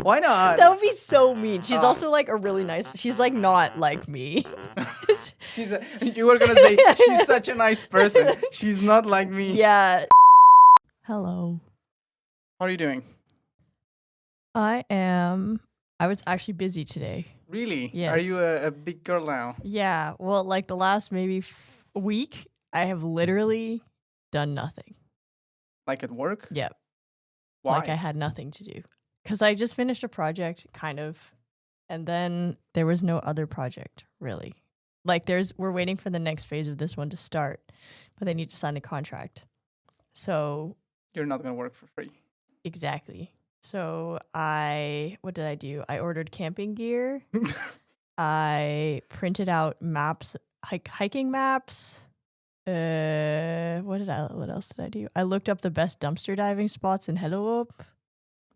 Why not? That would be so mean. She's also like a really nice. She's like not like me. You were gonna say she's such a nice person. She's not like me. Yeah. Hello. How are you doing? I was actually busy today. Really? Yes. Are you a big girl now? Yeah. Well, like the last maybe week, I have literally done nothing. Like at work? Yep. Why? Like I had nothing to do. Because I just finished a project, kind of. And then there was no other project, really. Like we're waiting for the next phase of this one to start, but they need to sign the contract. So. You're not going to work for free. Exactly. So what did I do? I ordered camping gear. I printed out maps, hiking maps. What else did I do? I looked up the best dumpster diving spots in Hellerup.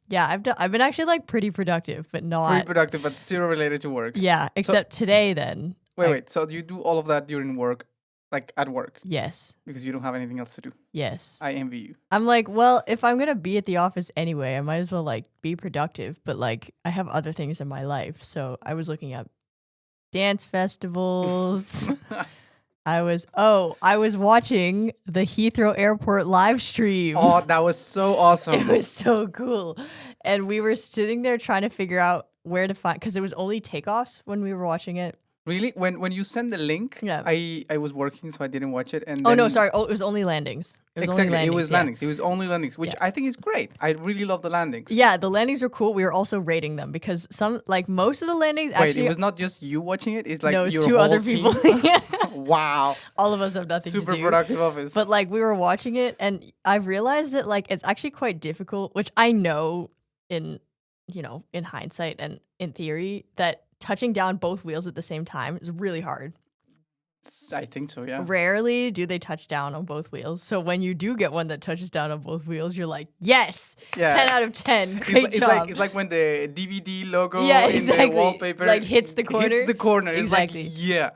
Yeah, I've been actually like pretty productive, but not pretty productive, but zero related to work. Yeah, except today then. Wait. So you do all of that during work, like at work? Yes. Because you don't have anything else to do. Yes. I envy you. I'm like, well, if I'm gonna be at the office anyway, I might as well like be productive. But like, I have other things in my life, so I was looking up dance festivals. I was watching the Heathrow Airport live stream. Oh, that was so awesome. It was so cool. And we were sitting there trying to figure out where to find, because it was only takeoffs when we were watching it. Really? When you send the link, yeah. I was working, so I didn't watch it. And it was only landings. It was landings. It was only landings, which I think is great. I really love the landings. Yeah, the landings were cool. We were also rating them because most of the landings actually. Wait, it was not just you watching it. It's like no, it's your two whole other team. people. Yeah. Wow. All of us have nothing to do. Super productive office. But like we were watching it, and I've realized that like it's actually quite difficult, which I know in hindsight and in theory that touching down both wheels at the same time is really hard. I think so, yeah. Rarely do they touch down on both wheels. So when you do get one that touches down on both wheels, you're like, yes, 10 out of 10. Great job. It's like when the DVD logo in the wallpaper like hits the corner. Hits the corner. Exactly. It's like, yeah.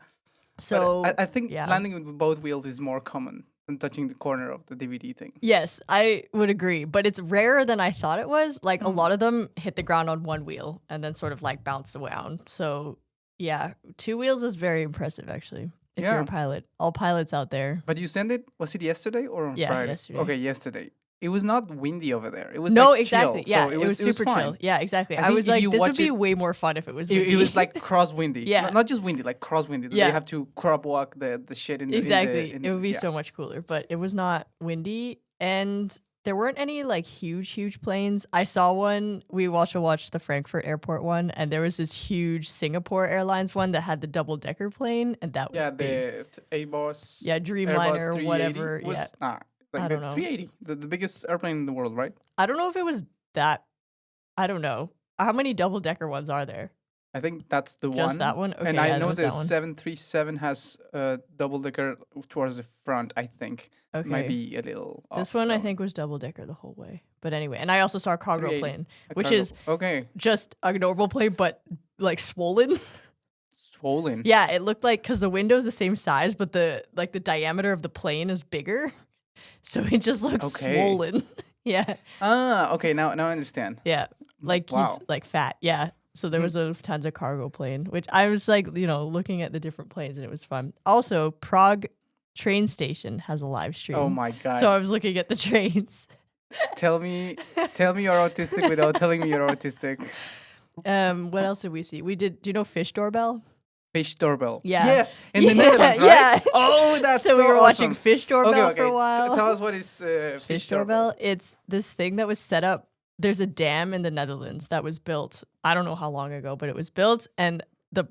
So I think landing with both wheels is more common than touching the corner of the DVD thing. Yes, I would agree. But it's rarer than I thought it was. Like a lot of them hit the ground on one wheel and then sort of like bounce around. So yeah, two wheels is very impressive actually. If you're a pilot. All pilots out there. But you sent it, was it yesterday or on Friday? Yesterday. Okay, yesterday. It was not windy over there. It was exactly. chill. Yeah, so it was super chill. Yeah, exactly. I was like, this would be way more fun if it was windy. It was like cross-windy. Yeah. Not just windy, like cross-windy. Yeah. You have to crop walk the shit in the... Exactly. It would be so much cooler. But it was not windy. And there weren't any like huge planes. I saw one. We also watched the Frankfurt airport one. And there was this huge Singapore Airlines one that had the double-decker plane. And that was big. The Airbus... Yeah, Dreamliner or whatever. Like I don't know. 380, the biggest airplane in the world, right? I don't know if it was that. I don't know. How many double-decker ones are there? I think that's the one. Just that one? Okay, and I know the that one. 737 has a double-decker towards the front, I think. Okay. Might be a little off, This one, though. I think, was double-decker the whole way. But anyway, and I also saw a cargo plane, which is just a normal plane, but like swollen. Swollen? Yeah, it looked like, because the window's the same size, but the diameter of the plane is bigger. So it just looks swollen. Yeah. Okay. Now I understand. Yeah. Like he's like fat. Yeah. So there was tons of cargo plane, which I was like, looking at the different planes and it was fun. Also, Prague train station has a live stream. Oh my God. So I was looking at the trains. Tell me you're autistic without telling me you're autistic. What else did we see? Do you know Fish Doorbell? Fish Doorbell. Yeah. Yes, in the Netherlands, right? Yeah. Oh, that's so we were awesome. watching Fish Doorbell okay. for a while. Tell us what is Fish Doorbell. It's this thing that was set up. There's a dam in the Netherlands that was built. I don't know how long ago, but it was built, and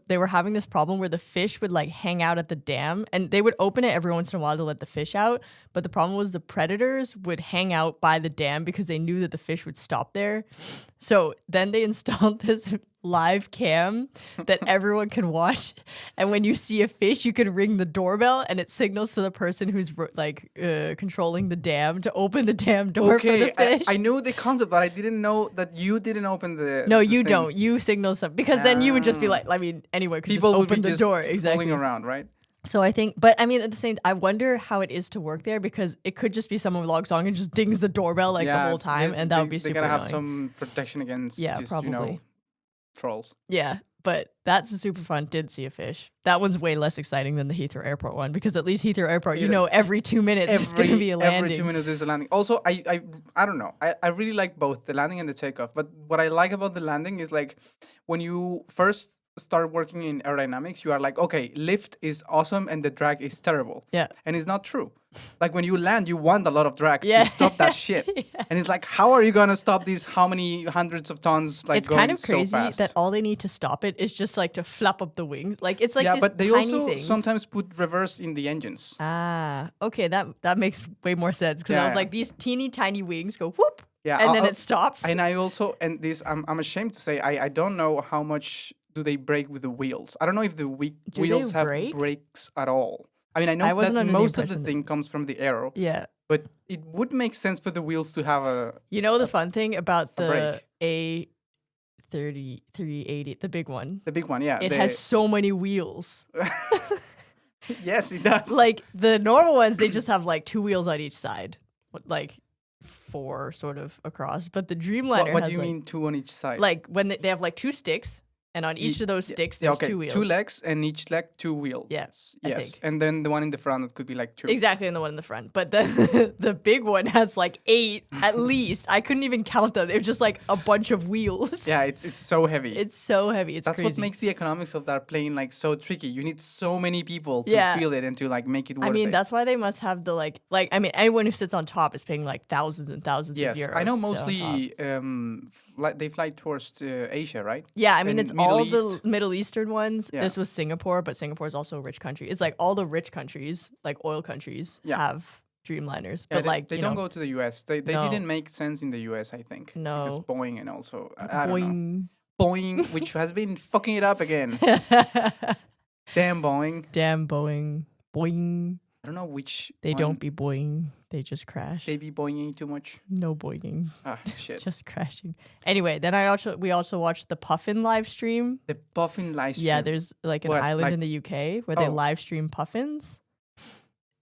they were having this problem where the fish would like hang out at the dam, and they would open it every once in a while to let the fish out. But the problem was the predators would hang out by the dam because they knew that the fish would stop there. So then they installed this live cam that everyone can watch, and when you see a fish you can ring the doorbell and it signals to the person who's like controlling the dam to open the dam door for the fish. I knew the concept, but I didn't know that you didn't open the no the you thing. don't. You signal something because then you would just be like, I mean, anyone could People just would open be the just door. Exactly. fooling around, right? So I think, but I mean, at the same, I wonder how it is to work there because it could just be someone logs on and just dings the doorbell like the whole time, and that would be they super gotta have annoying. some protection against Yeah, just probably. trolls. Yeah, but that's super fun. Did see a fish. That one's way less exciting than the Heathrow Airport one because at least Heathrow Airport, every 2 minutes there's going to be a landing. Every 2 minutes there's a landing. Also, I don't know. I really like both the landing and the takeoff. But what I like about the landing is like when you first start working in aerodynamics, you are like, okay, lift is awesome and the drag is terrible. Yeah. And it's not true. Like when you land, you want a lot of drag Yeah. to stop that shit. Yeah. And it's like, how are you gonna stop these? How many hundreds of tons? Like It's going kind of crazy so fast? that all they need to stop it is just like to flap up the wings. Like it's like yeah, this but they tiny also things. sometimes put reverse in the engines. Ah, okay, that makes way more sense because I was like, these teeny tiny wings go whoop, Yeah, and then it stops. And I also, and this, I'm ashamed to say, I don't know how much do they brake with the wheels. I don't know if the wheels have brakes at all. I mean, I know that most of the thing comes from the aero. Yeah. But it would make sense for the wheels to have a. The fun thing about the brake. A3380, the big one. The big one, yeah. It has so many wheels. Yes, it does. Like the normal ones, they just have like 2 wheels on each side, like 4 sort of across. But the Dreamliner what has do you mean 2 on each side? Like when they have like 2 sticks. And on each of those sticks, there's 2 wheels. 2 legs, and each leg 2 wheels. Yes. Yes. And then the one in the front, it could be like 2. Exactly, and the one in the front. But the big one has like 8 at least. I couldn't even count them. It was just like a bunch of wheels. Yeah, it's so heavy. It's so heavy. That's crazy. What makes the economics of that plane like so tricky. You need so many people to feel it and to like make it worth it. I mean, that's why they must have the like I mean, anyone who sits on top is paying like thousands and thousands of euros. Yes, I know mostly they fly towards Asia, right? Yeah, I mean, it's Middle all East. the Middle Eastern ones. Yeah. This was Singapore, but Singapore is also a rich country. It's like all the rich countries, like oil countries, have Dreamliners. Yeah, but they don't go to the US. They didn't make sense in the US, I think. No. Because Boeing and also Boeing, which has been fucking it up again. Damn Boeing. Damn Boeing. Boing. I don't know which. They don't be boing. They just crash. They be boinging too much. No boinging. Ah, shit. Just crashing. Anyway, then we also watched the Puffin live stream. The Puffin live stream. Yeah, there's like an island in the UK where they live stream puffins.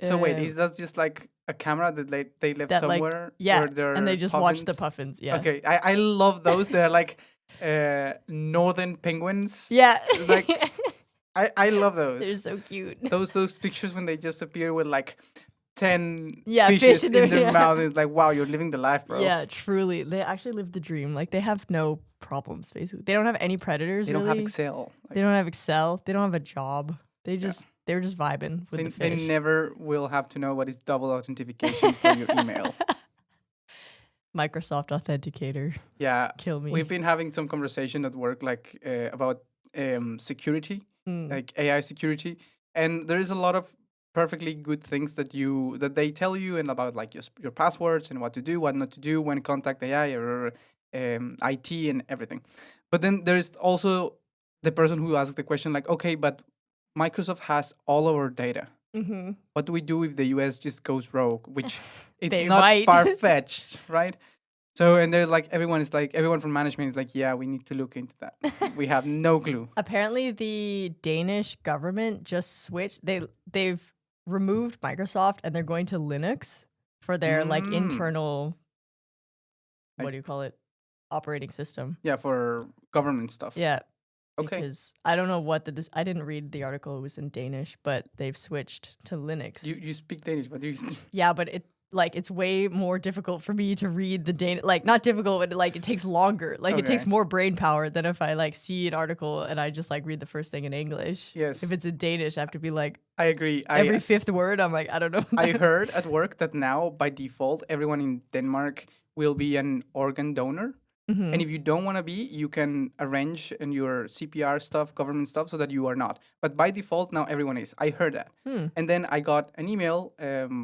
So wait, is that just like a camera that they left somewhere? Yeah, and they just puffins? watch the puffins. Yeah. Okay, I love those. They're like northern penguins. Yeah. Like I love those. They're so cute. Those pictures when they just appear with like 10 fishes fish in their yeah. mouth. It's like, wow, you're living the life, bro. Yeah, truly. They actually live the dream. Like they have no problems, basically. They don't have any predators. They don't have Excel. They don't have Excel. They don't have a job. They're just vibing with the fish. They never will have to know what is double authentication for your email. Microsoft Authenticator. Yeah. Kill me. We've been having some conversation at work like about security, like AI security. And there is a lot of perfectly good things that they tell you and about like your passwords and what to do, what not to do when contact AI or IT and everything. But then there's also the person who asks the question like, okay, but Microsoft has all our data. Mm-hmm. What do we do if the US just goes rogue? Which it's not far-fetched, right? So, and they're like, everyone from management is like, yeah, we need to look into that. We have no clue. Apparently the Danish government just switched. They've removed Microsoft and they're going to Linux for their like internal, what do you call it? Operating system. Yeah, for government stuff. Yeah. Okay. Because I don't know what I didn't read the article. It was in Danish, but they've switched to Linux. You speak Danish, but yeah, but it's way more difficult for me to read the Danish. Like not difficult, but like it takes longer. Like it takes more brain power than if I like see an article and I just like read the first thing in English. Yes. If it's in Danish, I have to be like. I agree. Every fifth word, I'm like, I don't know. I heard at work that now by default, everyone in Denmark will be an organ donor. Mm-hmm. And if you don't want to be, you can arrange in your CPR stuff, government stuff, so that you are not. But by default, now everyone is. I heard that. And then I got an email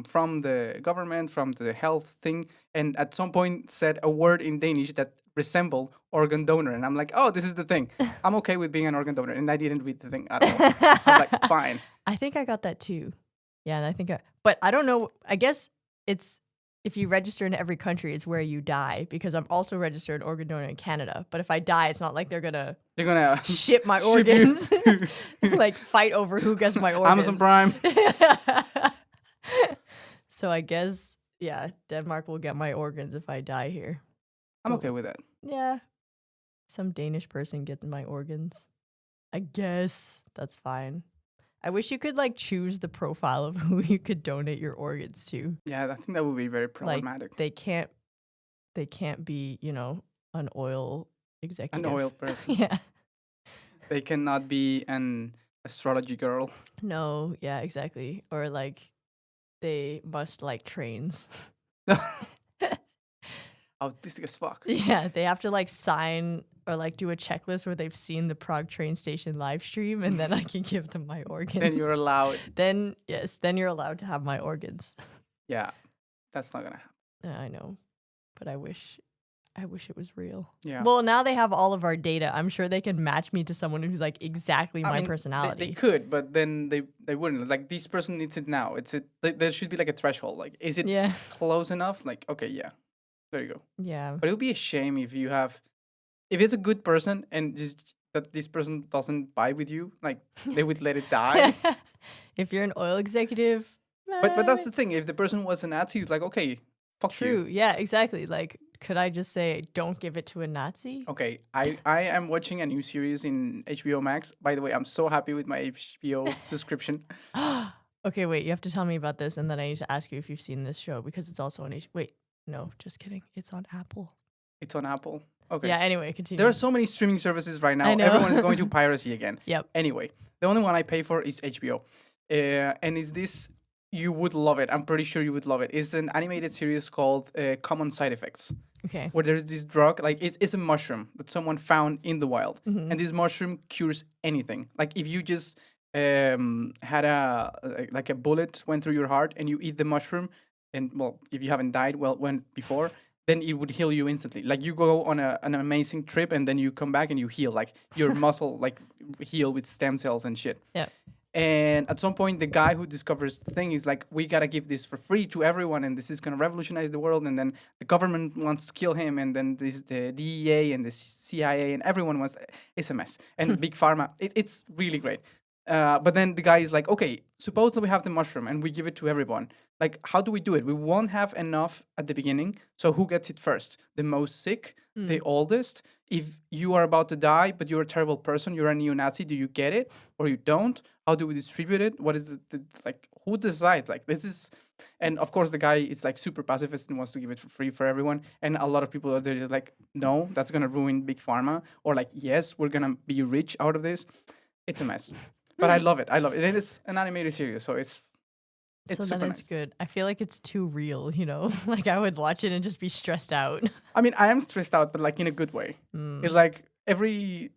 from the government, from the health thing, and at some point said a word in Danish that resembled organ donor. And I'm like, oh, this is the thing. I'm okay with being an organ donor. And I didn't read the thing at all. I'm like, fine. I think I got that too. Yeah, and but I don't know. I guess it's if you register in every country, it's where you die, because I'm also registered organ donor in Canada. But if I die, it's not like they're gonna ship my ship you. organs, like fight over who gets my organs. Amazon Prime. So I guess, yeah, Denmark will get my organs if I die here. I'm okay with that. Yeah. Some Danish person gets my organs. I guess that's fine. I wish you could like choose the profile of who you could donate your organs to. Yeah, I think that would be very problematic. Like, they can't be, you know, an oil executive. An oil person. Yeah. They cannot be an astrology girl. No, yeah, exactly. Or like they must like trains. Autistic as fuck. Yeah, they have to like sign or like do a checklist where they've seen the Prague train station live stream, and then I can give them my organs. Then you're allowed. Then you're allowed to have my organs. Yeah, that's not gonna happen. I know, but I wish it was real. Yeah. Well, now they have all of our data. I'm sure they can match me to someone who's like exactly my personality. They could, but then they wouldn't. Like, this person needs it now. There should be like a threshold. Like, is it close enough? Like, okay, yeah, there you go. Yeah. But it would be a shame if it's a good person and just that this person doesn't buy with you. Like, they would let it die. If you're an oil executive. But that's the thing. If the person was a Nazi, it's like, okay, fuck you. True. Yeah, exactly. Like, could I just say, don't give it to a Nazi? Okay, I am watching a new series in HBO Max. By the way, I'm so happy with my HBO subscription. Okay, wait, you have to tell me about this, and then I need to ask you if you've seen this show, because it's also on Wait, no, just kidding. It's on Apple. It's on Apple. Okay. Yeah, anyway, continue. There are so many streaming services right now. I know. Everyone is going to piracy again. Yep. Anyway, the only one I pay for is HBO. And is this... You would love it. I'm pretty sure you would love it. It's an animated series called Common Side Effects. Okay. Where there's this drug, like it's a mushroom that someone found in the wild. Mm-hmm. And this mushroom cures anything. Like, if you just had a bullet went through your heart and you eat the mushroom, and well, if you haven't died, went before, then it would heal you instantly. Like, you go on an amazing trip and then you come back and you heal. Like, your muscle like heal with stem cells and shit. Yeah. And at some point, the guy who discovers the thing is like, we gotta give this for free to everyone, and this is gonna revolutionize the world. And then the government wants to kill him, and then there's the DEA and the CIA, and everyone wants. It's a mess. And Big Pharma, it's really great. But then the guy is like, okay, suppose that we have the mushroom and we give it to everyone. Like, how do we do it? We won't have enough at the beginning. So who gets it first? The most sick, the oldest. If you are about to die, but you're a terrible person, you're a neo-Nazi, do you get it or you don't? How do we distribute it? What is like, who decides? Like, this is, and of course the guy is like super pacifist and wants to give it for free for everyone. And a lot of people are there just like, no, that's going to ruin Big Pharma. Or like, yes, we're going to be rich out of this. It's a mess. But I love it. I love it. It is an animated series, so it's so super then it's nice. good. I feel like it's too real, you know? Like, I would watch it and just be stressed out. I mean, I am stressed out, but like in a good way. It's like every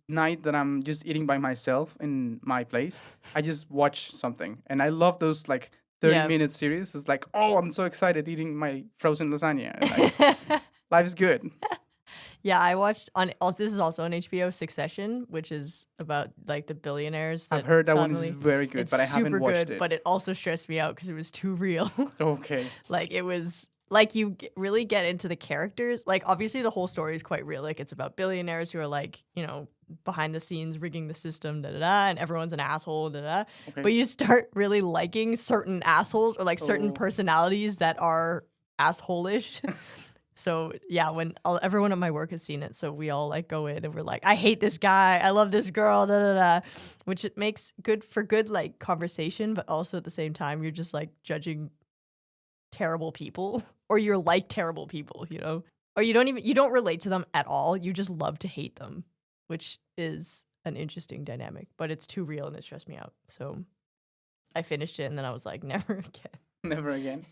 night that I'm just eating by myself in my place, I just watch something. And I love those like 30-minute series. It's like, oh, I'm so excited eating my frozen lasagna. Like, life's good. Yeah, I watched this is also on HBO, Succession, which is about like the billionaires. I've heard that one is very good, but I haven't watched it. But it also stressed me out because it was too real. Okay. Like, it was like you really get into the characters. Like, obviously the whole story is quite real. Like, it's about billionaires who are like, you know, behind the scenes rigging the system, and everyone's an asshole, Okay. But you start really liking certain assholes or like certain personalities that are asshole-ish. So yeah, when everyone at my work has seen it, so we all like go in and we're like, I hate this guy, I love this girl, which it makes good like conversation, but also at the same time you're just like judging terrible people, or you're like terrible people, you know, or you don't relate to them at all. You just love to hate them, which is an interesting dynamic, but it's too real and it stressed me out. So I finished it and then I was like, never again. Never again.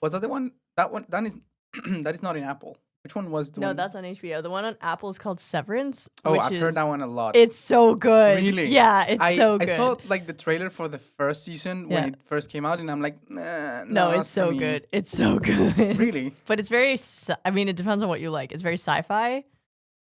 Was that the one? That is not in Apple. Which one was the one? No, that's on HBO. The one on Apple is called Severance. Oh, I've heard that one a lot. It's so good. Really? Yeah, it's so good. I saw like the trailer for the first season when it first came out, and I'm like, nah, no, it's so good. It's so good. Really? But it's very, I mean, it depends on what you like. It's very sci-fi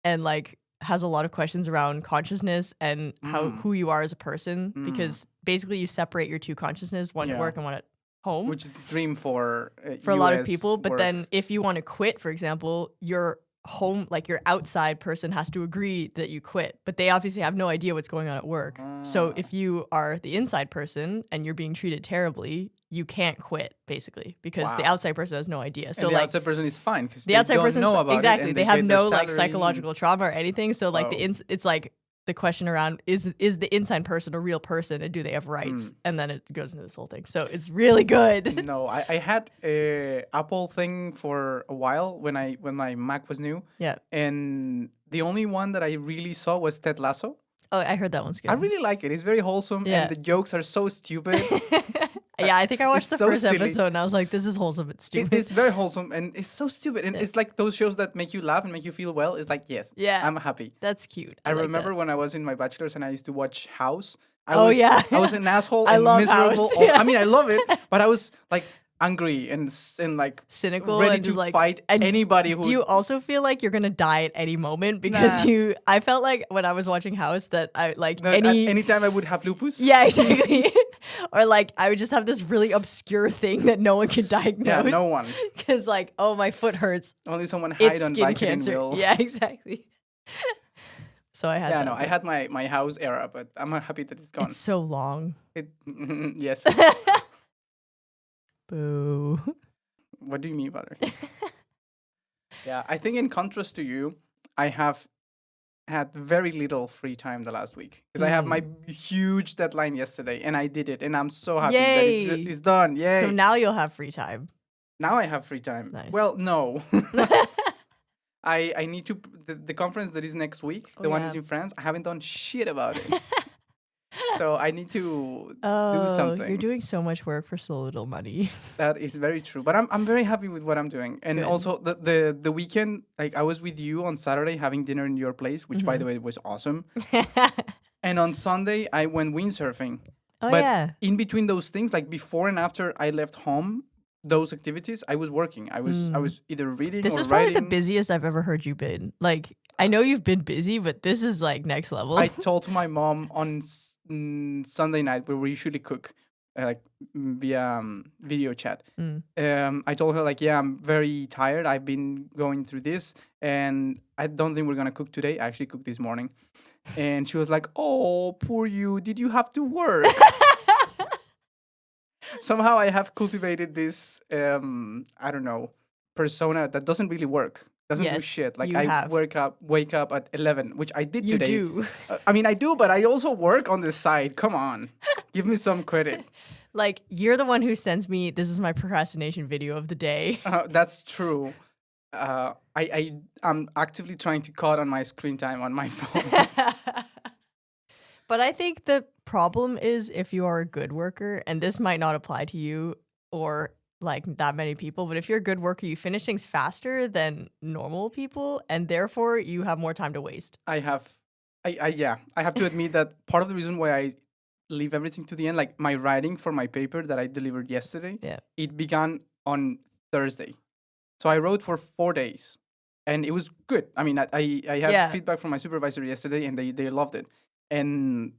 and like has a lot of questions around consciousness and who you are as a person, because basically you separate your two consciousness, one at work and one at home which is the dream for for a lot of US people. But work. then if you want to quit, for example, your home, like your outside person has to agree that you quit, but they obviously have no idea what's going on at work. So if you are the inside person and you're being treated terribly, you can't quit basically because the Wow. outside person has no idea. So and the like outside person is fine because the they outside don't person know about exactly it. And they have get their no like salary. psychological trauma or anything. So like Wow. it's like the question around is the inside person a real person and do they have rights? And then it goes into this whole thing. So it's really good. No, I had a Apple thing for a while when my Mac was new. Yeah. And the only one that I really saw was Ted Lasso. Oh, I heard that one's good. I really like it. It's very wholesome Yeah. and the jokes are so stupid. Yeah, I think I watched the so first silly. episode and I was like, this is wholesome. It's stupid. It's very wholesome and it's so stupid. And it's like those shows that make you laugh and make you feel well. It's like, yes, Yeah. I'm happy. That's cute. I like remember that. when I was in my bachelor's and I used to watch House. Oh, yeah. I was an asshole I and love miserable. House. Yeah. I mean, I love it, but I was like angry and like cynical ready and to just, like, fight and anybody who. Do you also feel like you're gonna die at any moment because Nah. I felt like when I was watching House that I like At any time I would have lupus. yeah, exactly. Or like I would just have this really obscure thing that no one could diagnose. Yeah, no one. Because like, oh, my foot hurts. Only someone hide It's on skin Vicodin cancer. will. Yeah, exactly. So I had Yeah, that, no, I but had my House era, but I'm happy that it's gone. it's so long. Yes. Boo. What do you mean, Valerie? Yeah, I think in contrast to you, I have had very little free time the last week because I have my huge deadline yesterday and I did it and I'm so happy that Yay. it's done. Yay. So now you'll have free time. Now I have free time. Nice. Well, no. I need to the conference that is next week, the one is in France. I haven't done shit about it. So I need to do something. You're doing so much work for so little money. That is very true. But I'm very happy with what I'm doing. And Good. also the weekend, like I was with you on Saturday having dinner in your place, which by the way was awesome. And on Sunday I went windsurfing. Oh But yeah. in between those things, like before and after I left home, those activities, I was working. I was either reading This or is probably writing. the busiest I've ever heard you been. Like, I know you've been busy, but this is like next level. I told to my mom on Sunday night where we usually cook, like via video chat. I told her like, yeah, I'm very tired. I've been going through this, and I don't think we're gonna cook today. I actually cooked this morning, and she was like, "Oh, poor you. Did you have to work?" Somehow I have cultivated this, I don't know, persona that doesn't really work. Doesn't do Yes, shit. Like you I have. wake up at 11, which I did You today. do. I mean, I do, but I also work on the side. Come on, give me some credit. Like, you're the one who sends me, this is my procrastination video of the day. That's true. I'm actively trying to cut on my screen time on my phone. But I think the problem is if you are a good worker, and this might not apply to you or like that many people, but if you're a good worker, you finish things faster than normal people, and therefore you have more time to waste. I have to admit that part of the reason why I leave everything to the end, like my writing for my paper that I delivered yesterday, it began on Thursday. So I wrote for 4 days and it was good. I mean, I had feedback from my supervisor yesterday and they loved it. And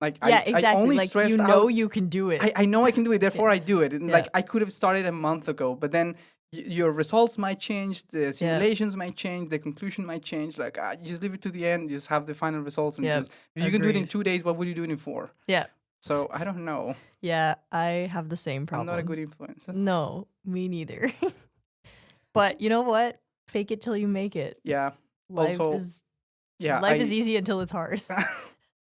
like, exactly. I only like, stressed you know out, you can do it. I know I can do it, therefore I do it. And like, I could have started a month ago, but then your results might change, the simulations might change, the conclusion might change. Like, you just leave it to the end, you just have the final results. And if you can do it in 2 days, what would you do it in 4? Yeah. So I don't know. Yeah, I have the same problem. I'm not a good influencer. No, me neither. But you know what? Fake it till you make it. Yeah. Life also, is yeah, life is easy until it's hard.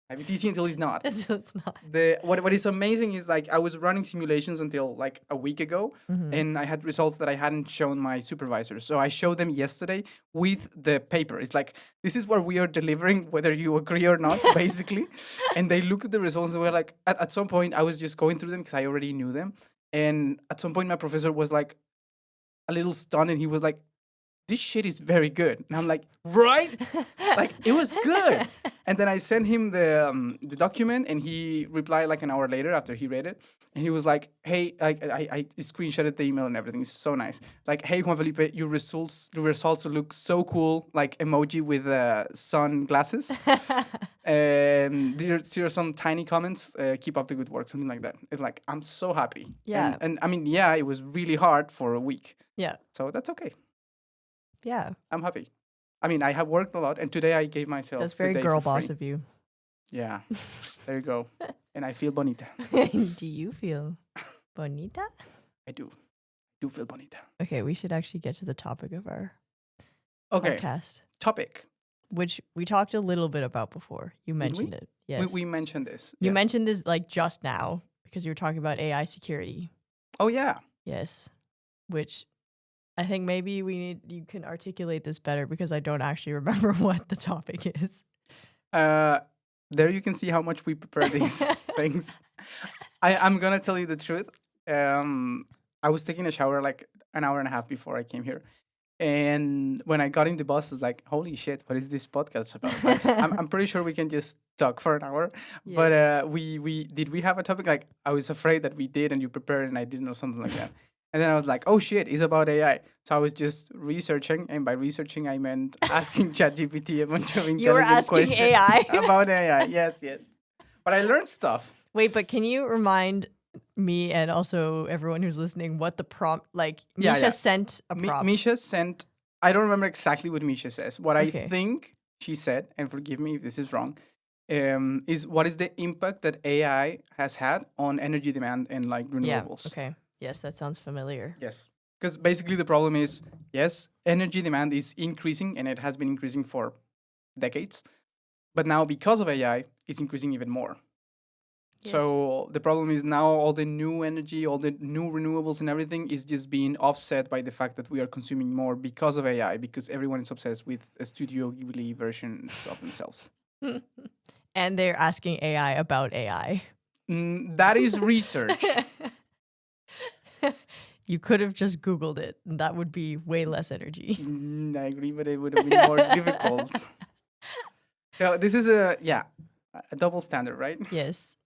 I mean, it's easy until it's not. Until it's not. What is amazing is like I was running simulations until like a week ago, and I had results that I hadn't shown my supervisors. So I showed them yesterday with the paper. It's like, this is what we are delivering, whether you agree or not, basically. And they looked at the results and were like, at some point I was just going through them because I already knew them. And at some point my professor was like a little stunned, and he was like, this shit is very good. And I'm like, right? Like, it was good. And then I sent him the document, and he replied like an hour later after he read it. And he was like, hey, I screenshotted the email and everything. It's so nice. Like, hey, Juan Felipe, your results look so cool. Like emoji with sunglasses. And there are some tiny comments. Keep up the good work, something like that. It's like, I'm so happy. Yeah. And I mean, yeah, it was really hard for a week. Yeah. So that's okay. Yeah. I'm happy. I mean, I have worked a lot, and today I gave myself. That's very the day girl for boss free. of you. Yeah, there you go. And I feel bonita. Do you feel bonita? I do feel bonita. Okay, we should actually get to the topic of our Okay, podcast, topic. which we talked a little bit about before. You mentioned it. Yes. We mentioned this. You Yeah. mentioned this like just now because you were talking about AI security. Oh yeah. Yes. Which I think maybe you can articulate this better because I don't actually remember what the topic is. There you can see how much we prepare these things. I'm gonna tell you the truth. I was taking a shower like an hour and a half before I came here. And when I got in the bus, it's like, holy shit, what is this podcast about? Like, I'm pretty sure we can just talk for an hour. Yes. But we have a topic? Like, I was afraid that we did and you prepared and I didn't know, something like that. And then I was like, oh shit, it's about AI. So I was just researching, and by researching I meant asking ChatGPT a bunch of intelligent You were asking questions AI? about AI. Yes. But I learned stuff. Wait, but can you remind me and also everyone who's listening what the prompt, like Yeah, Misha yeah. sent a prompt. Misha sent, I don't remember exactly what Misha says. What Okay. I think she said, and forgive me if this is wrong, is what is the impact that AI has had on energy demand and like renewables? Yeah, okay. Yes, that sounds familiar. Yes. Because basically the problem is, yes, energy demand is increasing, and it has been increasing for decades. But now because of AI, it's increasing even more. Yes. So the problem is now all the new energy, all the new renewables and everything is just being offset by the fact that we are consuming more because of AI, because everyone is obsessed with a Studio Ghibli versions of themselves. And they're asking AI about AI. That is research. You could have just Googled it, and that would be way less energy. I agree, but it would have been more difficult. So this is a double standard, right? Yes.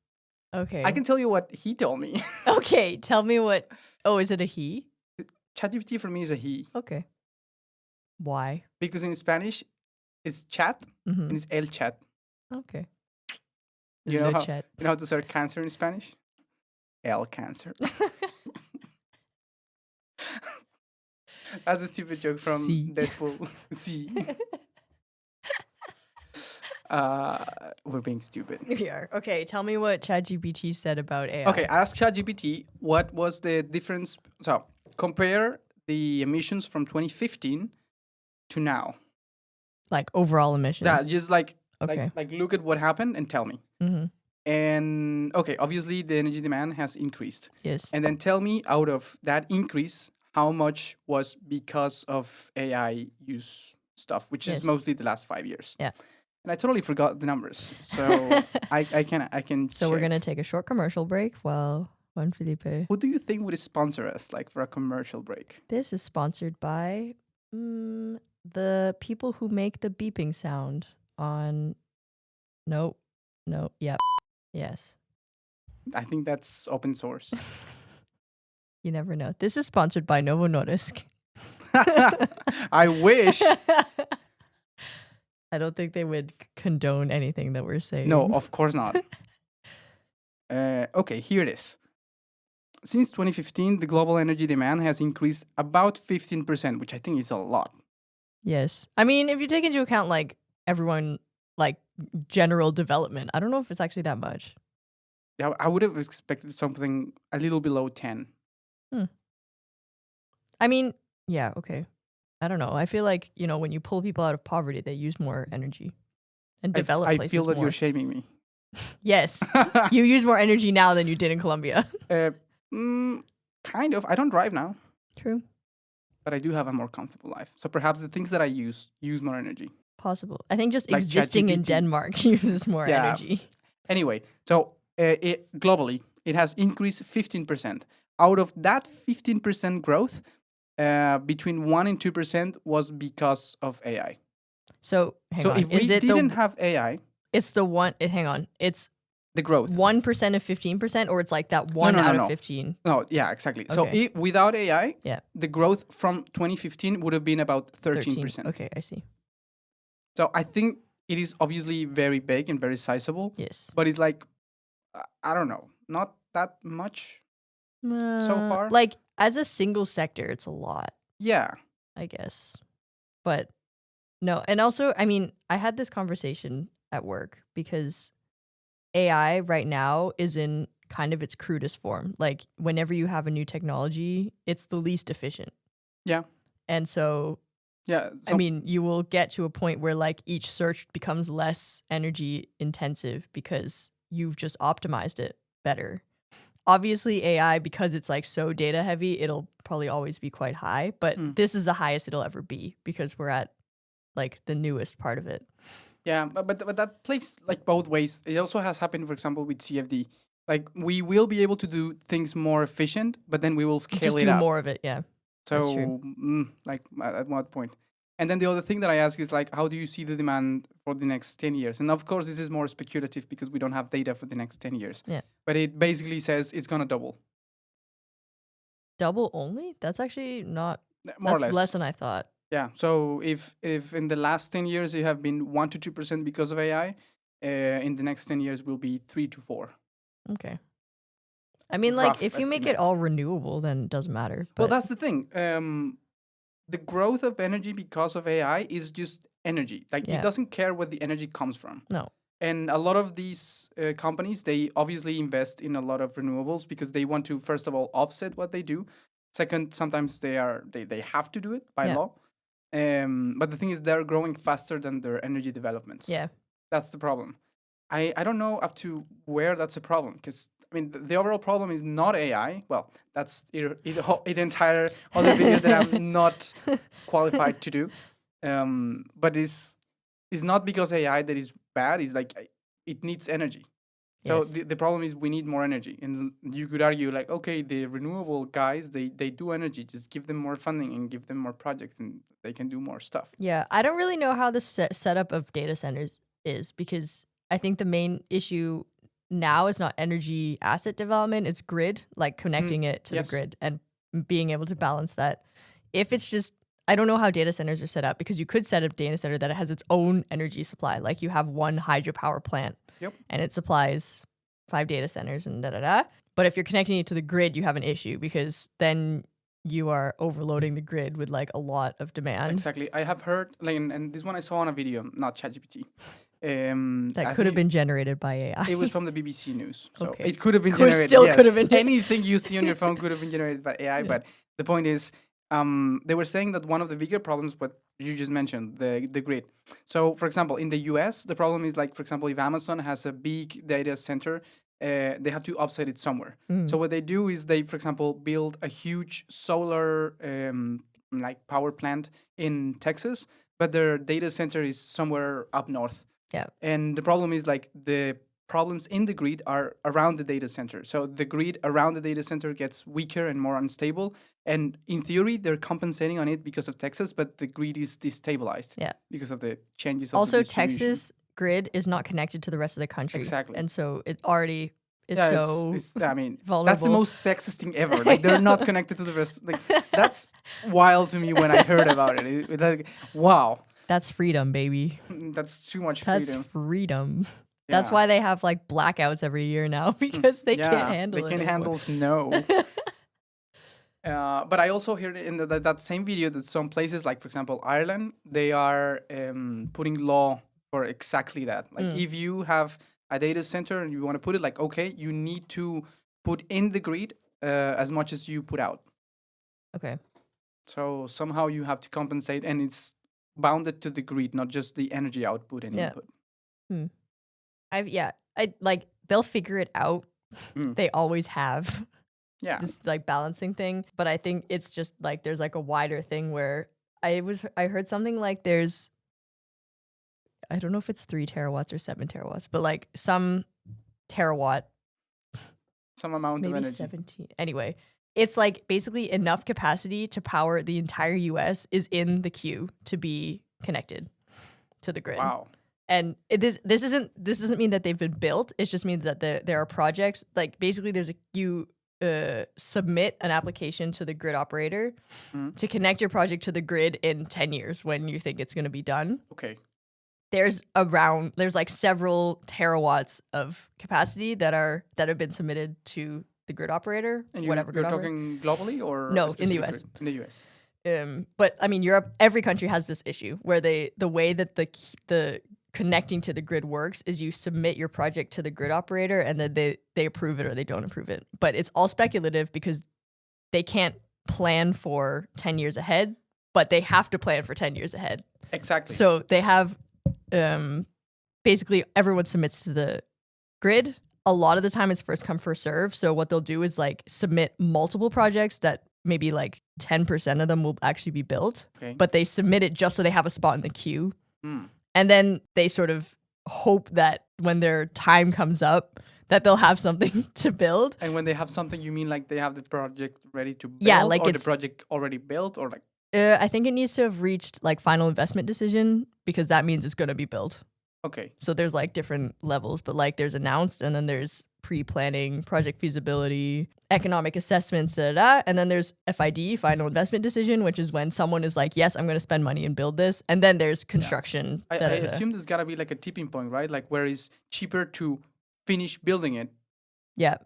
Okay. I can tell you what he told me. Okay, tell me what. Oh, is it a he? ChatGPT for me is a he, Okay. Why? because in Spanish it's chat Mm-hmm. and it's el chat. Okay. You know Le how chat. you know how to start cancer in Spanish? El cancer. That's a stupid joke from Sí. Deadpool. See. We're being stupid. We are. Okay, tell me what ChatGPT said about AI. Okay, ask ChatGPT what was the difference. So compare the emissions from 2015 to now. Like overall emissions. Yeah, just like Okay. like look at what happened and tell me. Mm-hmm. And okay, obviously the energy demand has increased. Yes. And then tell me out of that increase, how much was because of AI use stuff, which Yes. is mostly the last 5 years. Yeah. And I totally forgot the numbers. So I can So we're check. gonna take a short commercial break while Juan Felipe. Who do you think would sponsor us, like for a commercial break? This is sponsored by the people who make the beeping sound on. Nope. Yep. Yes. I think that's open source. You never know. This is sponsored by Novo Nordisk. I wish. I don't think they would condone anything that we're saying. No, of course not. Okay, here it is. Since 2015, the global energy demand has increased about 15%, which I think is a lot. Yes. I mean, if you take into account like everyone, like general development, I don't know if it's actually that much. Yeah, I would have expected something a little below 10. I mean, yeah, okay. I don't know. I feel like, when you pull people out of poverty, they use more energy and develop I places feel that more. you're shaming me. Yes. You use more energy now than you did in Colombia. Kind of. I don't drive now, True. but I do have a more comfortable life. So perhaps the things that I use more energy. Possible. I think just Like existing in ChatGPT. Denmark uses more Yeah. energy. Anyway, so globally, it has increased 15%. Out of that 15% growth, between 1 and 2% was because of AI. So hang So on. if we Is it didn't have AI, it's the one hang on. It's the growth. 1% of 15%, or it's like that one out of 15? No, yeah, exactly. So Okay. without AI, Yeah. the growth from 2015 would have been about 13%. Okay, I see. So I think it is obviously very big and very sizable, Yes. but it's like, I don't know, not that much so far. Like as a single sector, it's a lot, Yeah. I guess. But no, and also, I mean, I had this conversation at work because AI right now is in kind of its crudest form. Like whenever you have a new technology, it's the least efficient. Yeah. And so, Yeah. I mean, you will get to a point where like each search becomes less energy intensive because you've just optimized it better. Obviously, AI, because it's like so data heavy, it'll probably always be quite high, but this is the highest it'll ever be because we're at like the newest part of it. Yeah, but that plays like both ways. It also has happened, for example, with CFD. Like we will be able to do things more efficient, but then we will scale Just it do up. more of it, yeah. That's So, true. like at what point? And then the other thing that I ask is like, how do you see the demand for the next 10 years? And of course, this is more speculative because we don't have data for the next 10 years. Yeah. But it basically says it's gonna double. Double only? That's actually not. More or That's less. less than I thought. Yeah. So if in the last 10 years you have been 1 to 2% because of AI, in the next 10 years will be 3 to 4. Okay. I mean, like, Rough if you make it estimate. all renewable, then it doesn't matter. Well, But that's the thing. The growth of energy because of AI is just energy. Like Yeah. it doesn't care where the energy comes from. no. And a lot of these companies, they obviously invest in a lot of renewables because they want to, first of all, offset what they do. Second, sometimes they have to do it by Yeah. law. But the thing is, they're growing faster than their energy developments. Yeah. That's the problem. I don't know up to where that's a problem because I mean the overall problem is not AI. Well, that's it entire other video that I'm not qualified to do. But it's not because AI that is bad. It's like it needs energy. So Yes. the problem is we need more energy, and you could argue like, okay, the renewable guys they do energy, just give them more funding and give them more projects, and they can do more stuff. Yeah. I don't really know how the setup of data centers is because I think the main issue now is not energy asset development, it's grid, like connecting it to Yes. the grid and being able to balance that. If it's just, I don't know how data centers are set up because you could set up a data center that has its own energy supply. Like you have one hydropower plant Yep. and it supplies 5 data centers and da. But if you're connecting it to the grid, you have an issue because then you are overloading the grid with like a lot of demand. Exactly. I have heard, like, and this one I saw on a video, not ChatGPT. That could have been generated by AI. It was from the BBC News, so Okay. it could have been generated. Still yes. could have been. Anything you see on your phone could have been generated by AI. Yeah. But the point is, they were saying that one of the bigger problems, what you just mentioned, the grid. So, for example, in the US, the problem is like, for example, if Amazon has a big data center, they have to offset it somewhere. So what they do is they, for example, build a huge solar like power plant in Texas, but their data center is somewhere up north. Yeah. And the problem is like the problems in the grid are around the data center. So the grid around the data center gets weaker and more unstable. And in theory, they're compensating on it because of Texas, but the grid is destabilized. Yeah. Because of the changes of Also, the distribution. Texas grid is not connected to the rest of the country. Exactly. And so it already is Yeah, so I mean, vulnerable. that's the most Texas thing ever. Like they're not connected to the rest. Like that's wild to me when I heard about it. It like, wow, That's freedom, baby. that's too much That's freedom. freedom. That's Yeah. why they have like blackouts every year now because they Yeah, can't handle they it. can't handle snow. But I also heard in that same video that some places, like for example Ireland, they are putting law for exactly that. Like if you have a data center and you want to put it, like okay, you need to put in the grid as much as you put out. Okay. So somehow you have to compensate, and it's bounded to the grid, not just the energy output and Yeah. input. I like they'll figure it out. Mm. They always have. Yeah. This like balancing thing, but I think it's just like there's like a wider thing where I heard something like there's, I don't know if it's 3 terawatts or 7 terawatts, but like some terawatt, Some amount of maybe energy. 17. Anyway, it's like basically enough capacity to power the entire US is in the queue to be connected to the grid. Wow. And this doesn't mean that they've been built. It just means that there are projects. Like basically, you submit an application to the grid operator to connect your project to the grid in 10 years when you think it's going to be done. Okay. There's like several terawatts of capacity that have been submitted to the grid operator. And you're talking globally or no, a in the specific US. grid? In the US. But I mean, Europe, every country has this issue where the way that the connecting to the grid works is you submit your project to the grid operator and then they approve it or they don't approve it. But it's all speculative because they can't plan for 10 years ahead, but they have to plan for 10 years ahead. Exactly. So they have basically everyone submits to the grid. A lot of the time it's first come, first serve. So what they'll do is like submit multiple projects that maybe like 10% of them will actually be built, but they submit it just so they have a spot in the queue. And then they sort of hope that when their time comes up that they'll have something to build. And when they have something, you mean like they have the project ready to build, like or the project already built, or like? I think it needs to have reached like final investment decision because that means it's going to be built. Okay. So there's like different levels, but like there's announced and then there's pre-planning, project feasibility, economic assessments, and then there's FID, final investment decision, which is when someone is like, yes, I'm going to spend money and build this. And then there's construction. I assume there's got to be like a tipping point, right? Like where it's cheaper to finish building it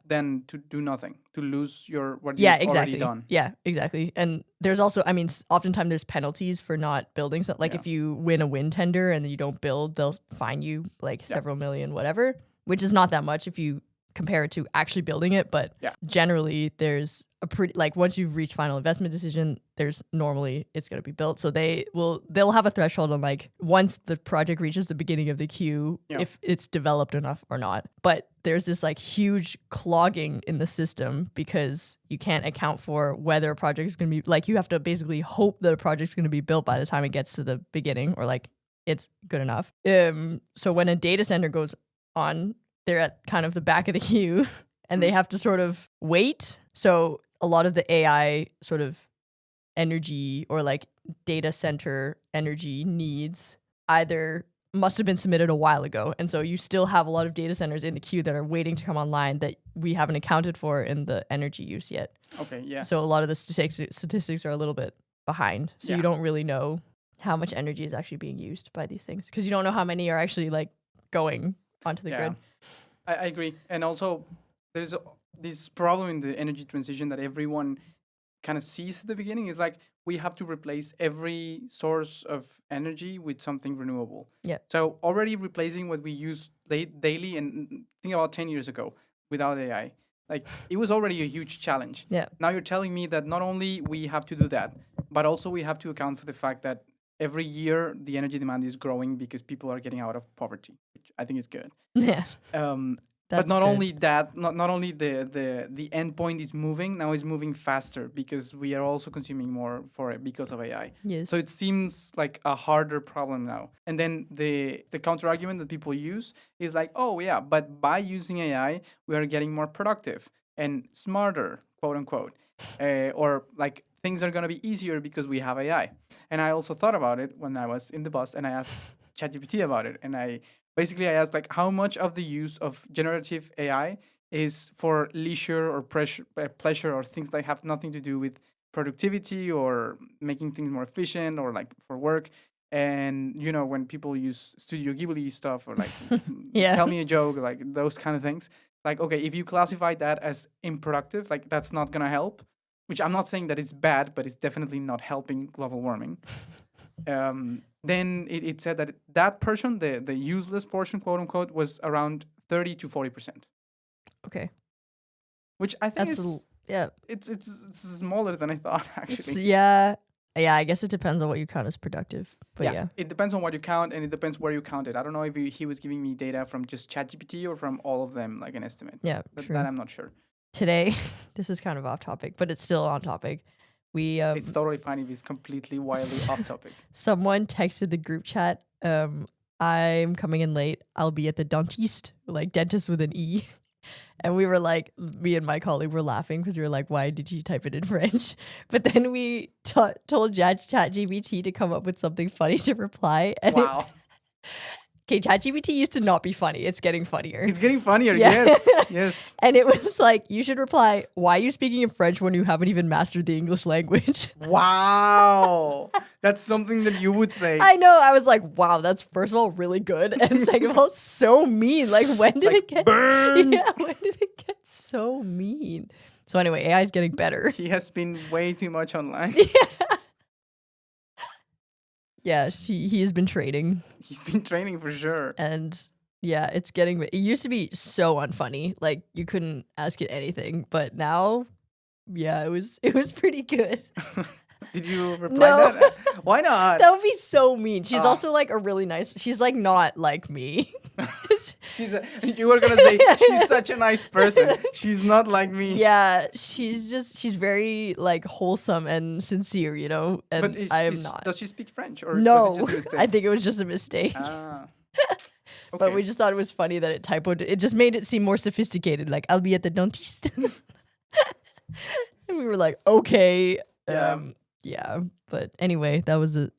than to do nothing, to lose what you've already done. Yeah, exactly. And there's also, I mean, oftentimes there's penalties for not building something. Like if you win a wind tender and then you don't build, they'll fine you like several million, whatever, which is not that much if you compare it to actually building it. But generally there's a pretty, like once you've reached final investment decision, there's normally it's going to be built. So they'll have a threshold on like once the project reaches the beginning of the queue, if it's developed enough or not. But there's this like huge clogging in the system because you can't account for whether a project is going to be, like you have to basically hope that a project's going to be built by the time it gets to the beginning or like it's good enough. So when a data center goes on, they're at kind of the back of the queue and they have to sort of wait. So a lot of the AI sort of energy or like data center energy needs either must have been submitted a while ago. And so you still have a lot of data centers in the queue that are waiting to come online that we haven't accounted for in the energy use yet. Okay, yeah. So a lot of the statistics are a little bit behind. So you don't really know how much energy is actually being used by these things because you don't know how many are actually like going onto the grid. I agree. And also there's this problem in the energy transition that everyone kind of sees at the beginning is like we have to replace every source of energy with something renewable. Yeah. So already replacing what we use daily, and think about 10 years ago without AI, like it was already a huge challenge. Yeah. Now you're telling me that not only we have to do that, but also we have to account for the fact that every year the energy demand is growing because people are getting out of poverty, which I think is good. Yeah. But not only that, not only the end point is moving, now it's moving faster because we are also consuming more for it because of AI. Yes. So it seems like a harder problem now. And then the counter argument that people use is like, oh yeah, but by using AI, we are getting more productive and smarter, quote unquote. Or like things are going to be easier because we have AI. And I also thought about it when I was in the bus and I asked ChatGPT about it. And I asked like how much of the use of generative AI is for leisure or pleasure or things that have nothing to do with productivity or making things more efficient or like for work. And, you know, when people use Studio Ghibli stuff or like tell me a joke, like those kind of things, like, okay, if you classify that as unproductive, like that's not going to help, which I'm not saying that it's bad, but it's definitely not helping global warming. Then it said that portion, the useless portion, quote unquote, was around 30 to 40%. Okay. Which I think it's smaller than I thought, actually. I guess it depends on what you count as productive. But it depends on what you count, and it depends where you count it. I don't know if he was giving me data from just ChatGPT or from all of them, like an estimate. Yeah, but that I'm not sure. Today, this is kind of off topic, but it's still on topic. It's totally fine if it's completely wildly off topic. Someone texted the group chat, I'm coming in late. I'll be at the dentiste, like dentist with an E. And we were like, me and my colleague were laughing because we were like, why did you type it in French? But then we told ChatGPT to come up with something funny to reply. And Wow. okay, ChatGPT used to not be funny. It's getting funnier. It's getting funnier. Yeah. Yes. Yes. And it was like, you should reply, why are you speaking in French when you haven't even mastered the English language? Wow. That's something that you would say. I know. I was like, wow, that's first of all really good. And second of all, so mean. Like, when did it get burn? Yeah, when did it get so mean? So anyway, AI is getting better. He has been way too much online. Yeah, he has been trading. He's been training for sure. And yeah, it's getting. It used to be so unfunny. Like you couldn't ask it anything, but now, yeah, it was pretty good. Did you reply No. that? Why not? That would be so mean. She's also like a really nice. She's like not like me. You were gonna say she's such a nice person. She's not like me. Yeah, she's very like wholesome and sincere, you know. And But I am not. Does she speak French or No, was it just a mistake? I think it was just a mistake. Ah. But Okay. we just thought it was funny that it typoed. It just made it seem more sophisticated. Like I'll be at the dentist, and we were like, okay, Yeah. yeah. But anyway, that was a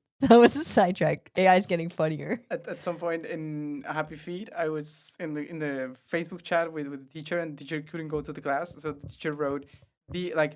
sidetrack. AI is getting funnier. At some point in a Happy Feet, I was in the Facebook chat with the teacher, and the teacher couldn't go to the class, so the teacher wrote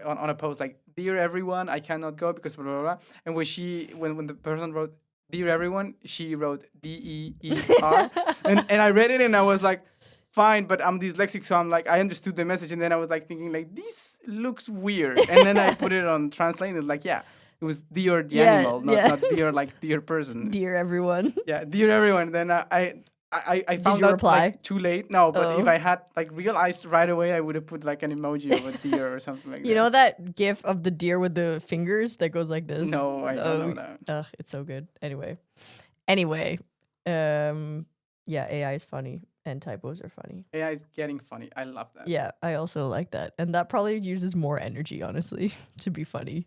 on a post like, "Dear everyone, I cannot go because blah blah blah." And when the person wrote "Dear everyone," she wrote DEER, and I read it and I was like, fine, but I'm dyslexic, so I'm like, I understood the message, and then I was like thinking like, this looks weird, and then I put it on translate, and like, yeah, it was dear the Yeah, animal, not dear like dear person. Dear everyone. Yeah, dear everyone. Then I found you out reply? like too late. No, but if Oh. I had like realized right away, I would have put like an emoji of a deer or something like that. You know that gif of the deer with the fingers that goes like this? No, I don't know that. Ugh, it's so good. Anyway, yeah, AI is funny and typos are funny. AI is getting funny. I love that. Yeah, I also like that. And that probably uses more energy, honestly, to be funny.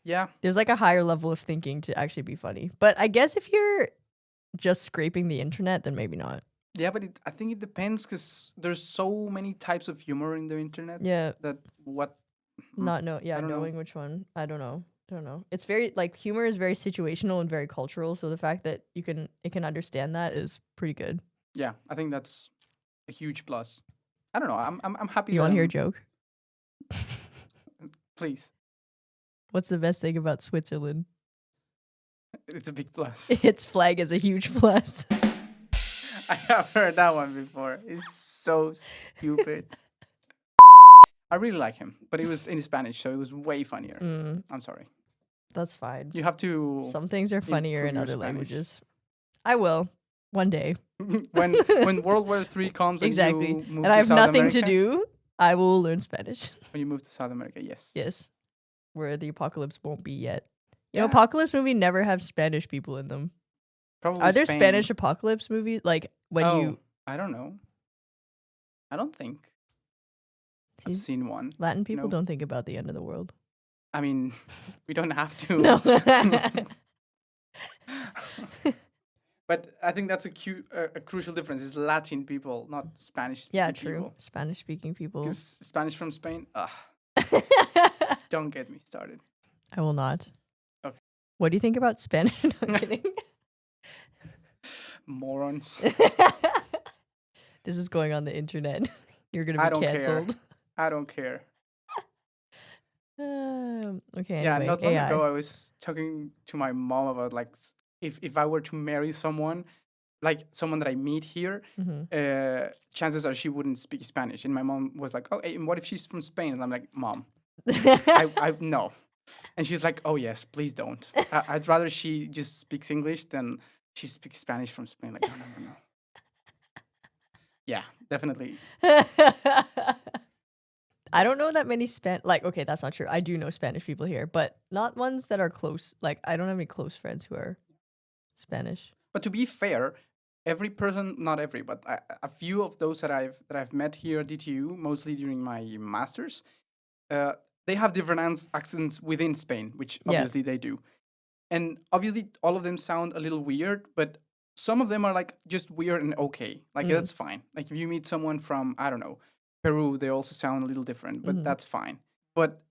Yeah. There's like a higher level of thinking to actually be funny. But I guess if you're just scraping the internet, then maybe not. Yeah, but I think it depends because there's so many types of humor in the internet. Yeah. That what Not I don't know. knowing which one. I don't know. It's very like humor is very situational and very cultural. So the fact that it can understand that is pretty good. Yeah, I think that's a huge plus. I don't know. I'm happy. You that want to hear a I'm- joke? Please. What's the best thing about Switzerland? It's a big plus. Its flag is a huge plus. I have heard that one before. It's so stupid. I really like him, but it was in Spanish, so it was way funnier. I'm sorry. That's fine. You have to Some things are funnier improve in your other Spanish. languages. I will one day. when World War III comes and Exactly. you move And I to have South nothing America, to do. I will learn Spanish. when you move to South America. Yes. Yes. Where the apocalypse won't be yet. You know, Yeah. apocalypse movie never have Spanish people in them. Probably Are there Spain. Spanish apocalypse movies? Like when you I don't know. I don't think I've See? seen one. Latin people No. don't think about the end of the world. I mean, we don't have to. No. But I think that's a crucial difference. It's Latin people, not Spanish. Yeah, true. Spanish speaking people. Because Spanish from Spain, don't get me started. I will not. Okay. What do you think about Spanish? No, I'm kidding. Morons. This is going on the internet. You're gonna I be don't care. canceled. I don't care. Okay. Yeah, anyway, not long AI. ago I was talking to my mom about like if I were to marry someone, like someone that I meet here, Mhm. chances are she wouldn't speak Spanish. And my mom was like, "Oh, hey, and what if she's from Spain?" And I'm like, "Mom, I no." And she's like, "Oh yes, please don't. I'd rather she just speaks English than she speaks Spanish from Spain." Like, no. Yeah, definitely. I don't know that many like, okay, that's not true. I do know Spanish people here, but not ones that are close. Like, I don't have any close friends who are Spanish. But to be fair, every person, not every, but a few of those that I've met here at DTU, mostly during my masters, they have different accents within Spain, which Yeah. obviously they do, and obviously all of them sound a little weird, but some of them are like just weird and okay, like that's fine. Like if you meet someone from I don't know Peru, they also sound a little different, but Mhm. that's fine. But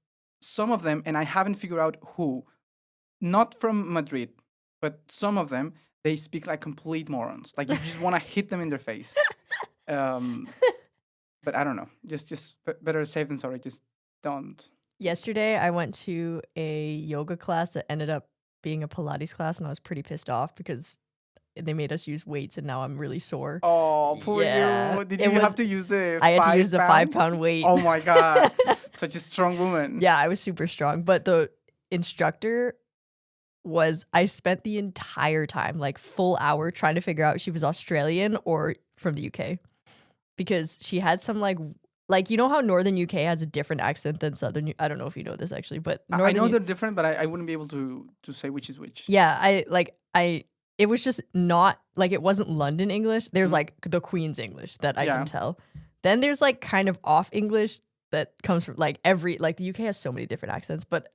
some of them, and I haven't figured out who, not from Madrid, but some of them, they speak like complete morons. Like you just want to hit them in their face. Um, but I don't know. Better safe than sorry. Just don't. Yesterday, I went to a yoga class that ended up being a Pilates class, and I was pretty pissed off because they made us use weights, and now I'm really sore. Oh, poor Yeah, you. Did it you have was. to use the I had to 5 use the pounds? 5-pound weight. Oh my God. Such a strong woman. Yeah, I was super strong, but the instructor was. I spent the entire time, like full hour, trying to figure out if she was Australian or from the UK, because she had some like you know how Northern UK has a different accent than Southern. I don't know if you know this actually, but I Northern know they're different, but I wouldn't be able to say which is which. Yeah, I it was just not like it wasn't London English. There's like the Queen's English that I Yeah. can tell. Then there's like kind of off English that comes from like the UK has so many different accents, but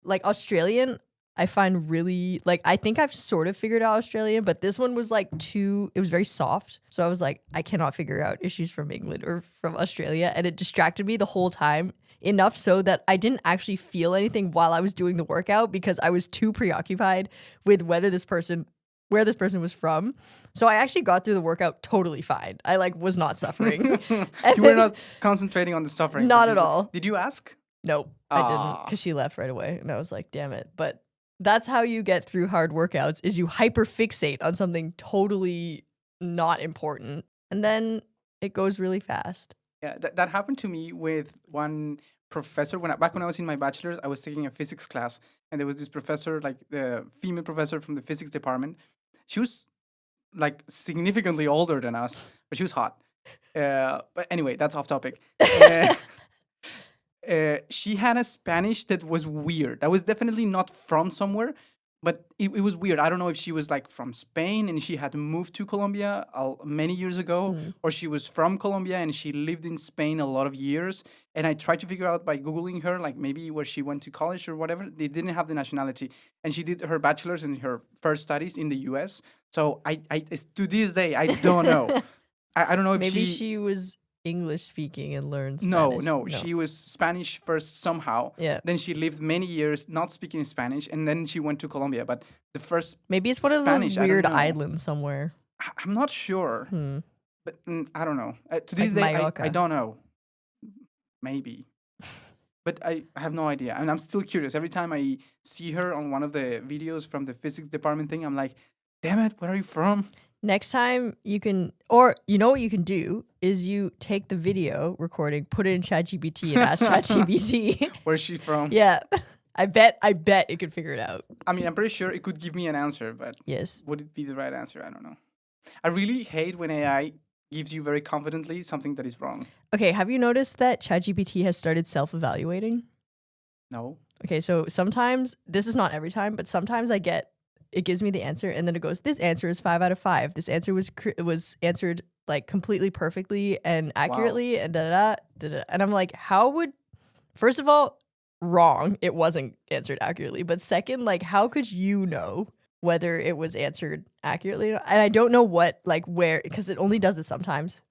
like Australian I find really like I think I've sort of figured out Australian, but this one was like it was very soft. So I was like, I cannot figure out if she's from England or from Australia. And it distracted me the whole time enough so that I didn't actually feel anything while I was doing the workout because I was too preoccupied with where this person was from. So I actually got through the workout totally fine. I like was not suffering. You were not concentrating on the suffering. Not at all. Did you ask? Nope, I didn't because she left right away. And I was like, damn it. But that's how you get through hard workouts is you hyperfixate on something totally not important. And then it goes really fast. Yeah, that happened to me with one professor. Back when I was in my bachelor's, I was taking a physics class, and there was this professor, like the female professor from the physics department. She was like significantly older than us, but she was hot. But anyway, that's off topic. She had a Spanish that was weird. That was definitely not from somewhere, but it was weird. I don't know if she was like from Spain and she had moved to Colombia many years ago, or she was from Colombia and she lived in Spain a lot of years. And I tried to figure out by Googling her, like maybe where she went to college or whatever. They didn't have the nationality. And she did her bachelor's and her first studies in the US. So I to this day, I don't know. I don't know if maybe she was English speaking and learned No, Spanish. no, she was Spanish first somehow. Yeah. Then she lived many years not speaking Spanish, and then she went to Colombia. But the first maybe it's one Spanish, of those weird islands somewhere. I'm not sure, but I don't know. To this Like day, Mallorca. I don't know. Maybe, but I have no idea, and I'm still curious. Every time I see her on one of the videos from the physics department thing, I'm like, "Damn it, where are you from?" Next time you can, or you know what you can do is you take the video recording, put it in ChatGPT and ask ChatGPT. Where's she from? Yeah. I bet it could figure it out. I mean, I'm pretty sure it could give me an answer, but yes, would it be the right answer? I don't know. I really hate when AI gives you very confidently something that is wrong. Okay, have you noticed that ChatGPT has started self-evaluating? No. Okay, so sometimes, this is not every time, but sometimes it gives me the answer and then it goes, this answer is 5 out of 5. This answer was answered like completely perfectly and accurately and da-da-da. And I'm like, first of all, wrong. It wasn't answered accurately. But second, like, how could you know whether it was answered accurately? And I don't know where, because it only does it sometimes.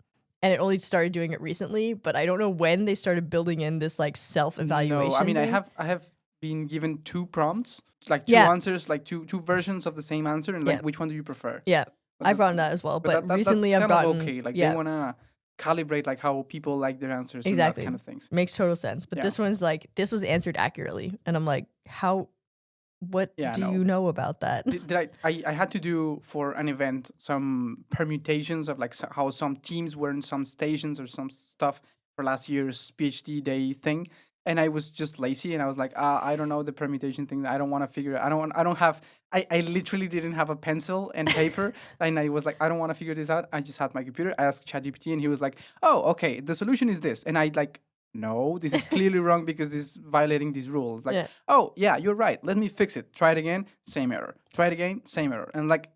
And it only started doing it recently, but I don't know when they started building in this like self-evaluation. No, I mean, thing. I have been given 2 prompts, like 2 answers, like two versions of the same answer, and like which one do you prefer? Yeah, But I've gotten that as well. But recently that's I've kind gotten of okay. Like they wanna calibrate like how people like their answers and that kind of things. Makes total sense. But this one's like this was answered accurately, and I'm like, how? What do you know about that? Did I had to do for an event some permutations of like how some teams were in some stations or some stuff for last year's PhD day thing, and I was just lazy and I was like, I don't know the permutation thing. I don't want to figure it. I literally didn't have a pencil and paper, and I was like, I don't want to figure this out. I just had my computer. I asked ChatGPT, and he was like, oh, okay, the solution is this, and I like. No, this is clearly wrong because it's violating these rules. Like, oh, yeah, you're right. Let me fix it. Try it again, same error. Try it again, same error. And like,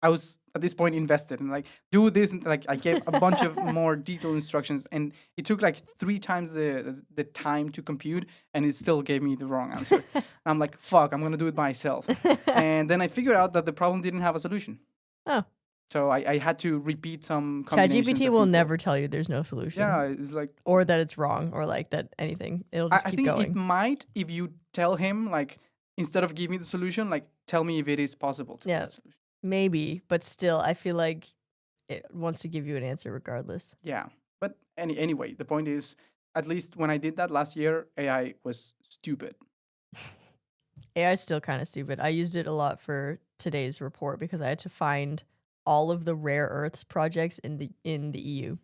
I was at this point invested and like, do this. And like, I gave a bunch of more detailed instructions, and it took like 3 times the time to compute, and it still gave me the wrong answer. I'm like, fuck, I'm going to do it myself. And then I figured out that the problem didn't have a solution. Oh. So I had to repeat some combinations. ChatGPT will never tell you there's no solution. Yeah, it's like, or that it's wrong, or like that anything. It'll just I keep think going. it might if you tell him like, instead of give me the solution, like tell me if it is possible to get a solution. Maybe, but still, I feel like it wants to give you an answer regardless. Yeah, but anyway, the point is, at least when I did that last year, AI was stupid. AI is still kind of stupid. I used it a lot for today's report because I had to find all of the rare earths projects in the EU.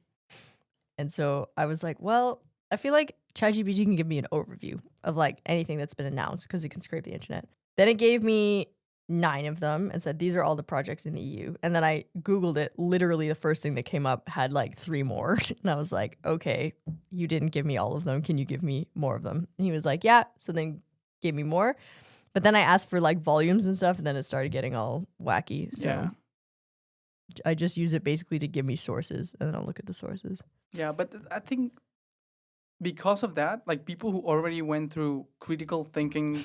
And so I was like, well, I feel like ChatGPT can give me an overview of like anything that's been announced because it can scrape the internet. Then it gave me 9 of them and said, these are all the projects in the EU. And then I Googled it. Literally the first thing that came up had like 3 more. And I was like, okay, you didn't give me all of them. Can you give me more of them? And he was like, yeah. So then gave me more. But then I asked for like volumes and stuff, and then it started getting all wacky. So Yeah. I just use it basically to give me sources, and then I'll look at the sources. Yeah, but I think because of that, like people who already went through critical thinking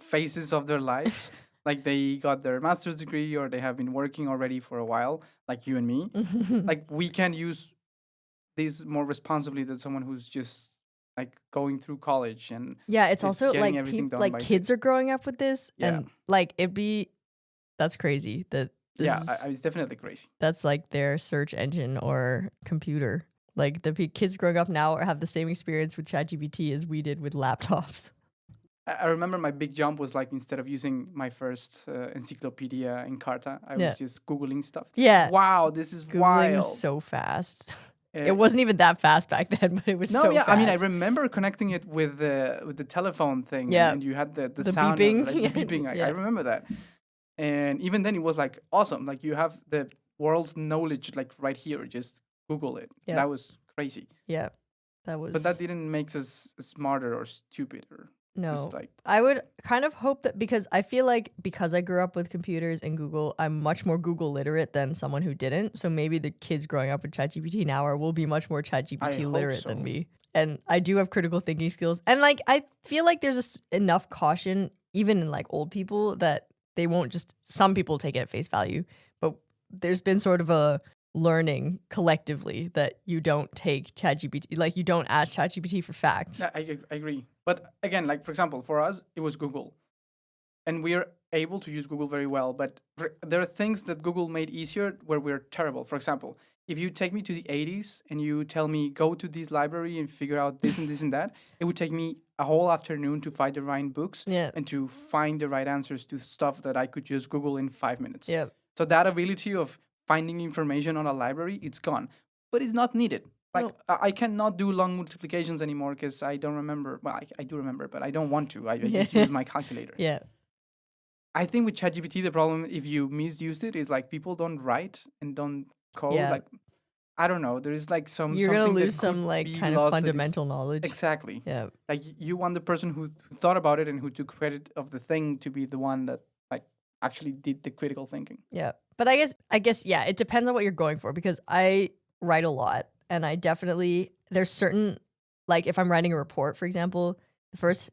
phases of their lives, like they got their master's degree or they have been working already for a while, like you and me, like we can use this more responsibly than someone who's just like going through college and yeah, it's is also getting like everything done like by kids are growing up with this, Yeah. and like that's crazy that this yeah, is, it's definitely crazy. that's like their search engine or computer. Like the kids growing up now have the same experience with ChatGPT as we did with laptops. I remember my big jump was like, instead of using my first encyclopedia in Carta, I Yeah. was just Googling stuff. Yeah, Wow, this is Googling wild. was so fast. Uh, It wasn't even that fast back then, but it was No, so yeah, fast. I mean, I remember connecting it with the telephone thing, Yeah. and you had the The sound beeping. of, like, the beeping. I Yeah. remember that, and even then, it was like awesome. Like you have the world's knowledge like right here. Just Google it. Yeah. That was crazy. Yeah, that was. But that didn't make us smarter or stupid or no. just like I would kind of hope that, because I feel like because I grew up with computers and Google, I'm much more Google literate than someone who didn't. So maybe the kids growing up with ChatGPT now will be much more I ChatGPT hope literate so. than me. And I do have critical thinking skills. And like I feel like there's enough caution, even in like old people, that they won't just, some people take it at face value. But there's been sort of a learning collectively that you don't take ChatGPT, like you don't ask ChatGPT for facts. Yeah, I agree. But again, like for example, for us, it was Google, and we are able to use Google very well. But there are things that Google made easier where we're terrible. For example, if you take me to the 80s and you tell me go to this library and figure out this and this and that, it would take me a whole afternoon to find the right books Yeah. and to find the right answers to stuff that I could just Google in 5 minutes. Yeah. So that ability of finding information on a library, it's gone, but it's not needed. Like No. I cannot do long multiplications anymore because I don't remember. Well, I do remember, but I don't want to. I just use my calculator. Yeah. I think with ChatGPT, the problem if you misused it is like people don't write and don't code. Yeah. Like I don't know. There is like You're gonna something that lose some could like be kind of lost that is- fundamental knowledge. Exactly. Yeah. Like you want the person who thought about it and who took credit of the thing to be the one that like actually did the critical thinking. Yeah. But I guess yeah, it depends on what you're going for, because I write a lot, and I definitely, there's certain, like if I'm writing a report, for example, the first,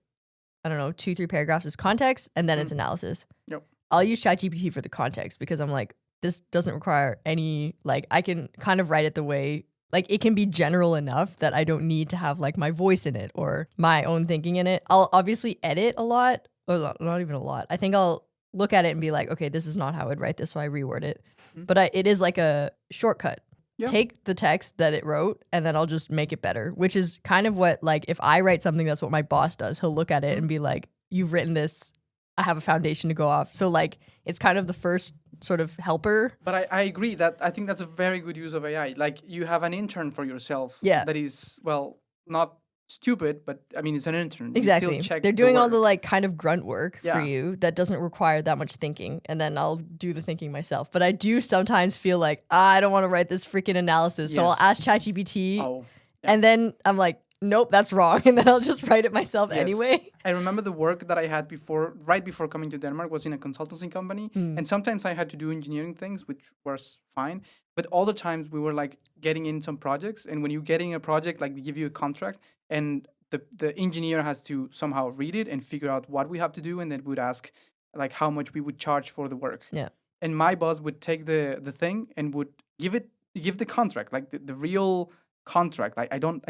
I don't know, 2-3 paragraphs is context, and then it's analysis. Yep. I'll use ChatGPT for the context because I'm like, this doesn't require any, like I can kind of write it the way, like it can be general enough that I don't need to have like my voice in it or my own thinking in it. I'll obviously edit a lot, or not even a lot. I think I'll look at it and be like, okay, this is not how I'd write this, so I reword it. But it is like a shortcut. Yeah. Take the text that it wrote, and then I'll just make it better, which is kind of what, like, if I write something, that's what my boss does. He'll look at it and be like, you've written this, I have a foundation to go off. So, like, it's kind of the first sort of helper. But I agree that I think that's a very good use of AI. Like you have an intern for yourself. Yeah. That is, well, not stupid, but I mean, it's an intern. You Exactly. still check They're doing all work. the, like, kind of grunt work for Yeah. you that doesn't require that much thinking. And then I'll do the thinking myself. But I do sometimes feel like, I don't want to write this freaking analysis. So I'll Yes. ask ChatGPT. Oh. And then I'm like, nope, that's wrong. And then I'll just write it myself Yes. anyway. I remember the work that I had before, right before coming to Denmark, was in a consultancy company. And sometimes I had to do engineering things, which was fine. But all the times we were like getting in some projects. And when you get in a project, like they give you a contract and the engineer has to somehow read it and figure out what we have to do. And then would ask like how much we would charge for the work. Yeah. and my boss would take the thing and would give the contract, like the real contract. Like I don't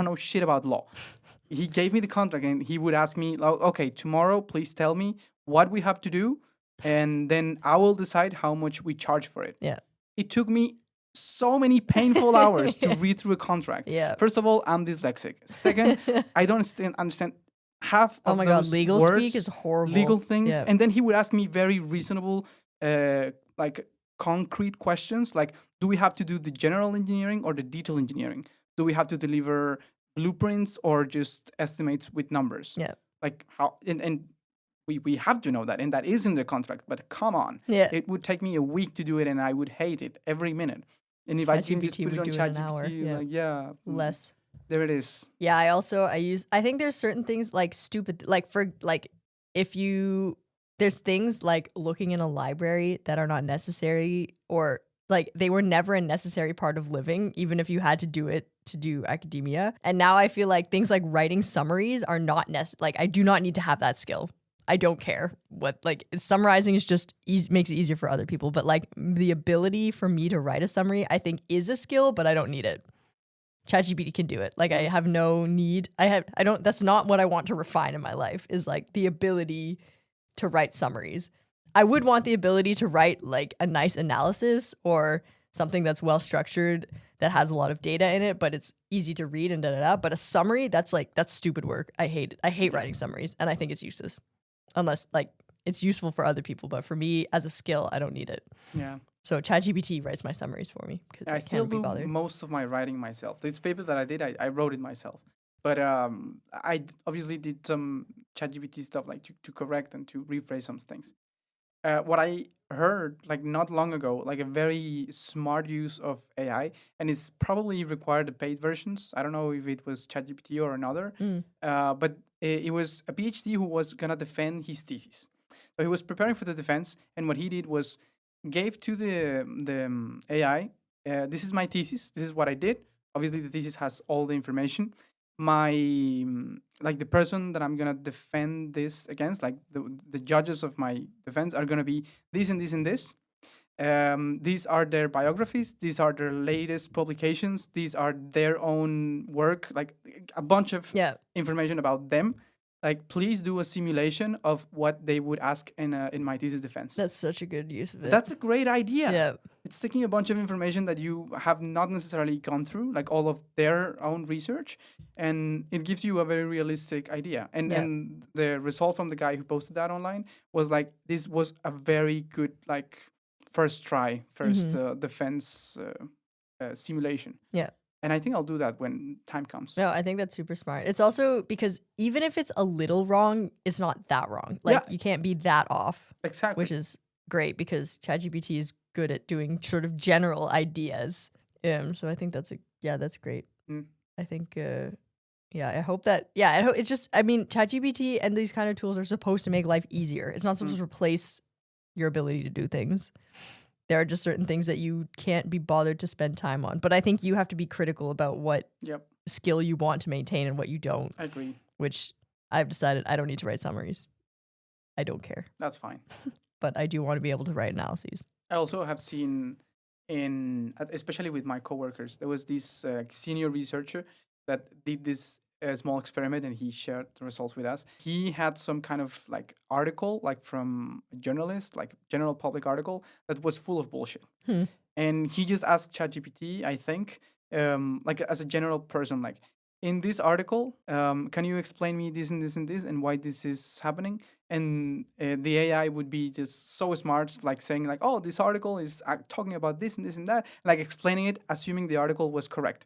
know shit about law. He gave me the contract and he would ask me, like, okay, tomorrow please tell me what we have to do, and then I will decide how much we charge for it. Yeah. It took me so many painful hours to read through a contract. Yeah. First of all, I'm dyslexic. Second, I don't understand half Oh of my God, those legal words, speak is horrible. legal things. Yeah. And then he would ask me very reasonable, like concrete questions, like, do we have to do the general engineering or the detail engineering? Do we have to deliver blueprints or just estimates with numbers? Yeah. Like how and we have to know that, and that is in the contract. But come on, Yeah. it would take me a week to do it, and I would hate it every minute. And if I can just ChatGPT put it would on do it in an hour. ChatGPT, Yeah. like Less. there it is. Yeah, I think there's certain things like stupid, like for like if you there's things like looking in a library that are not necessary, or like they were never a necessary part of living, even if you had to do it to do academia. And now I feel like things like writing summaries are not like I do not need to have that skill. I don't care what, like, summarizing is just makes it easier for other people, but like the ability for me to write a summary I think is a skill, but I don't need it. ChatGPT can do it. Like I have no need. I don't, that's not what I want to refine in my life, is like the ability to write summaries. I would want the ability to write like a nice analysis or something that's well structured that has a lot of data in it, but it's easy to read and da da da. But a summary, that's stupid work. I hate it. I hate writing summaries, and I think it's useless. Unless like it's useful for other people, but for me as a skill, I don't need it. Yeah. So ChatGPT writes my summaries for me because I still can't be do bothered. most of my writing myself. This paper that I did, I wrote it myself. But obviously did some ChatGPT stuff, like to correct and to rephrase some things. What I heard like not long ago, like a very smart use of AI, and it's probably required the paid versions. I don't know if it was ChatGPT or another, but it was a PhD who was gonna defend his thesis. So he was preparing for the defense, and what he did was gave to the AI, this is my thesis. This is what I did. Obviously, the thesis has all the information. My like the person that I'm gonna defend this against, like the judges of my defense are gonna be this and this and this. These are their biographies. These are their latest publications. These are their own work, like a bunch of information about them. Like, please do a simulation of what they would ask in my thesis defense. That's such a good use of it. That's a great idea. Yeah. It's taking a bunch of information that you have not necessarily gone through, like all of their own research, and it gives you a very realistic idea. And the result from the guy who posted that online was like, this was a very good, like, first defense simulation. Yeah. And I think I'll do that when time comes. No, I think that's super smart. It's also because even if it's a little wrong, it's not that wrong. Like you can't be that off. Exactly. Which is great because ChatGPT is good at doing sort of general ideas. So I think that's great. I think I hope that it's just, I mean, ChatGPT and these kind of tools are supposed to make life easier. It's not supposed to replace your ability to do things. There are just certain things that you can't be bothered to spend time on. But I think you have to be critical about what skill you want to maintain and what you don't. I agree. Which I've decided I don't need to write summaries. I don't care. That's fine. But I do want to be able to write analyses. I also have seen especially with my coworkers, there was this senior researcher that did this small experiment, and he shared the results with us. He had some kind of like article, like from a journalist, like general public article that was full of bullshit. And he just asked ChatGPT, I think, like as a general person, like, in this article, can you explain me this and this and this and why this is happening? And the AI would be just so smart, like saying like, oh, this article is talking about this and this and that, like explaining it, assuming the article was correct.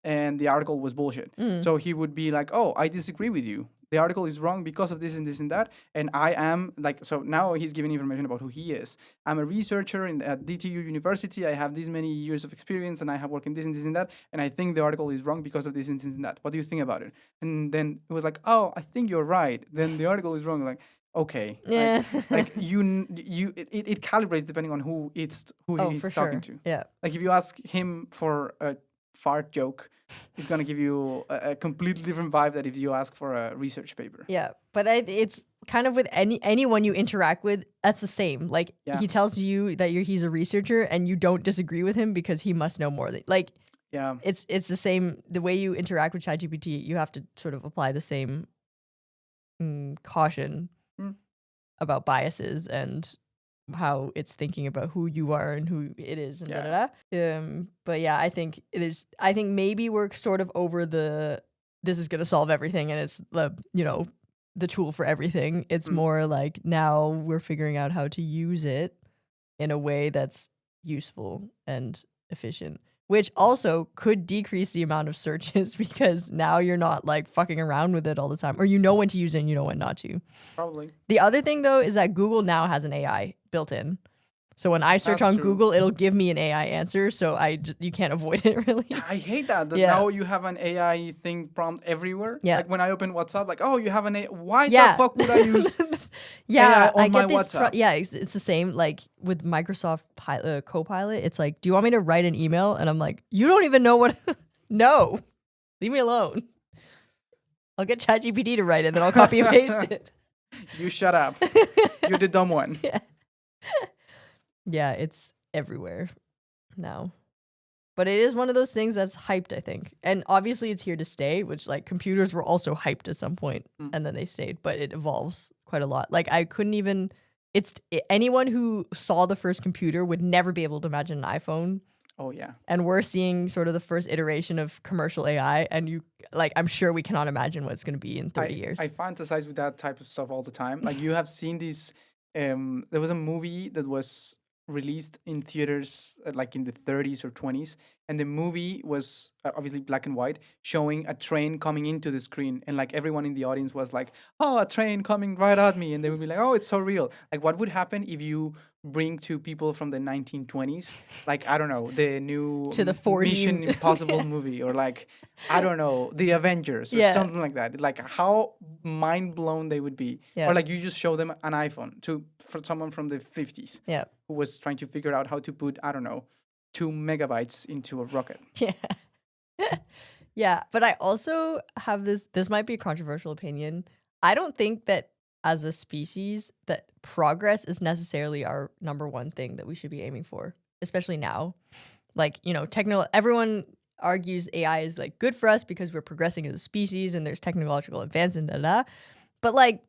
And the article was bullshit. So he would be like, oh, I disagree with you. The article is wrong because of this and this and that. And I am like, so now he's giving information about who he is. I'm a researcher at DTU University. I have this many years of experience and I have worked in this and this and that. And I think the article is wrong because of this and this and that. What do you think about it? And then it was like, oh, I think you're right. Then the article is wrong. Like, okay. Yeah. Like it calibrates depending on who he's talking to. Yeah. Like if you ask him for fart joke is gonna give you a completely different vibe that if you ask for a research paper. Yeah, but it's kind of with anyone you interact with, that's the same. Like Yeah. he tells you that he's a researcher and you don't disagree with him because he must know more. Like Yeah. it's the same. The way you interact with ChatGPT, you have to sort of apply the same caution about biases and how it's thinking about who you are and who it is and but yeah, I think maybe we're sort of over this is gonna solve everything and it's the tool for everything. It's more like now we're figuring out how to use it in a way that's useful and efficient, which also could decrease the amount of searches because now you're not like fucking around with it all the time, or you know when to use it and you know when not to. Probably. The other thing though is that Google now has an AI built in. So when I search That's on true. Google, it'll give me an AI answer. So you can't avoid it really. I hate that Yeah. now you have an AI thing prompt everywhere. Yeah. Like when I open WhatsApp, like, oh, you have an AI. Why Yeah. the fuck would I use Yeah, AI on I my get this. WhatsApp? Yeah, it's the same. Like with Microsoft Copilot, it's like, do you want me to write an email? And I'm like, you don't even know what. No, leave me alone. I'll get ChatGPT to write it, then I'll copy and paste it. You shut up. You're the dumb one. Yeah. Yeah, it's everywhere now. But it is one of those things that's hyped, I think. And obviously it's here to stay, which like computers were also hyped at some point and then they stayed, but it evolves quite a lot. Like I couldn't even anyone who saw the first computer would never be able to imagine an iPhone. Oh yeah. And we're seeing sort of the first iteration of commercial AI and I'm sure we cannot imagine what it's going to be in 30 years. I fantasize with that type of stuff all the time. Like you have seen these there was a movie that was released in theaters like in the 30s or 20s, and the movie was obviously black and white, showing a train coming into the screen, and like everyone in the audience was like, oh, a train coming right at me, and they would be like, oh, it's so real. Like what would happen if you bring to people from the 1920s, like I don't know, the new to the 40 Mission Impossible movie, or like I don't know, the Avengers or something like that, like how mind blown they would be. Or like you just show them an iPhone for someone from the 50s who was trying to figure out how to put, I don't know, 2 megabytes into a rocket. Yeah. Yeah, but I also have this might be a controversial opinion. I don't think that as a species that progress is necessarily our number one thing that we should be aiming for, especially now. Like, everyone argues AI is like good for us because we're progressing as a species and there's technological advance and but like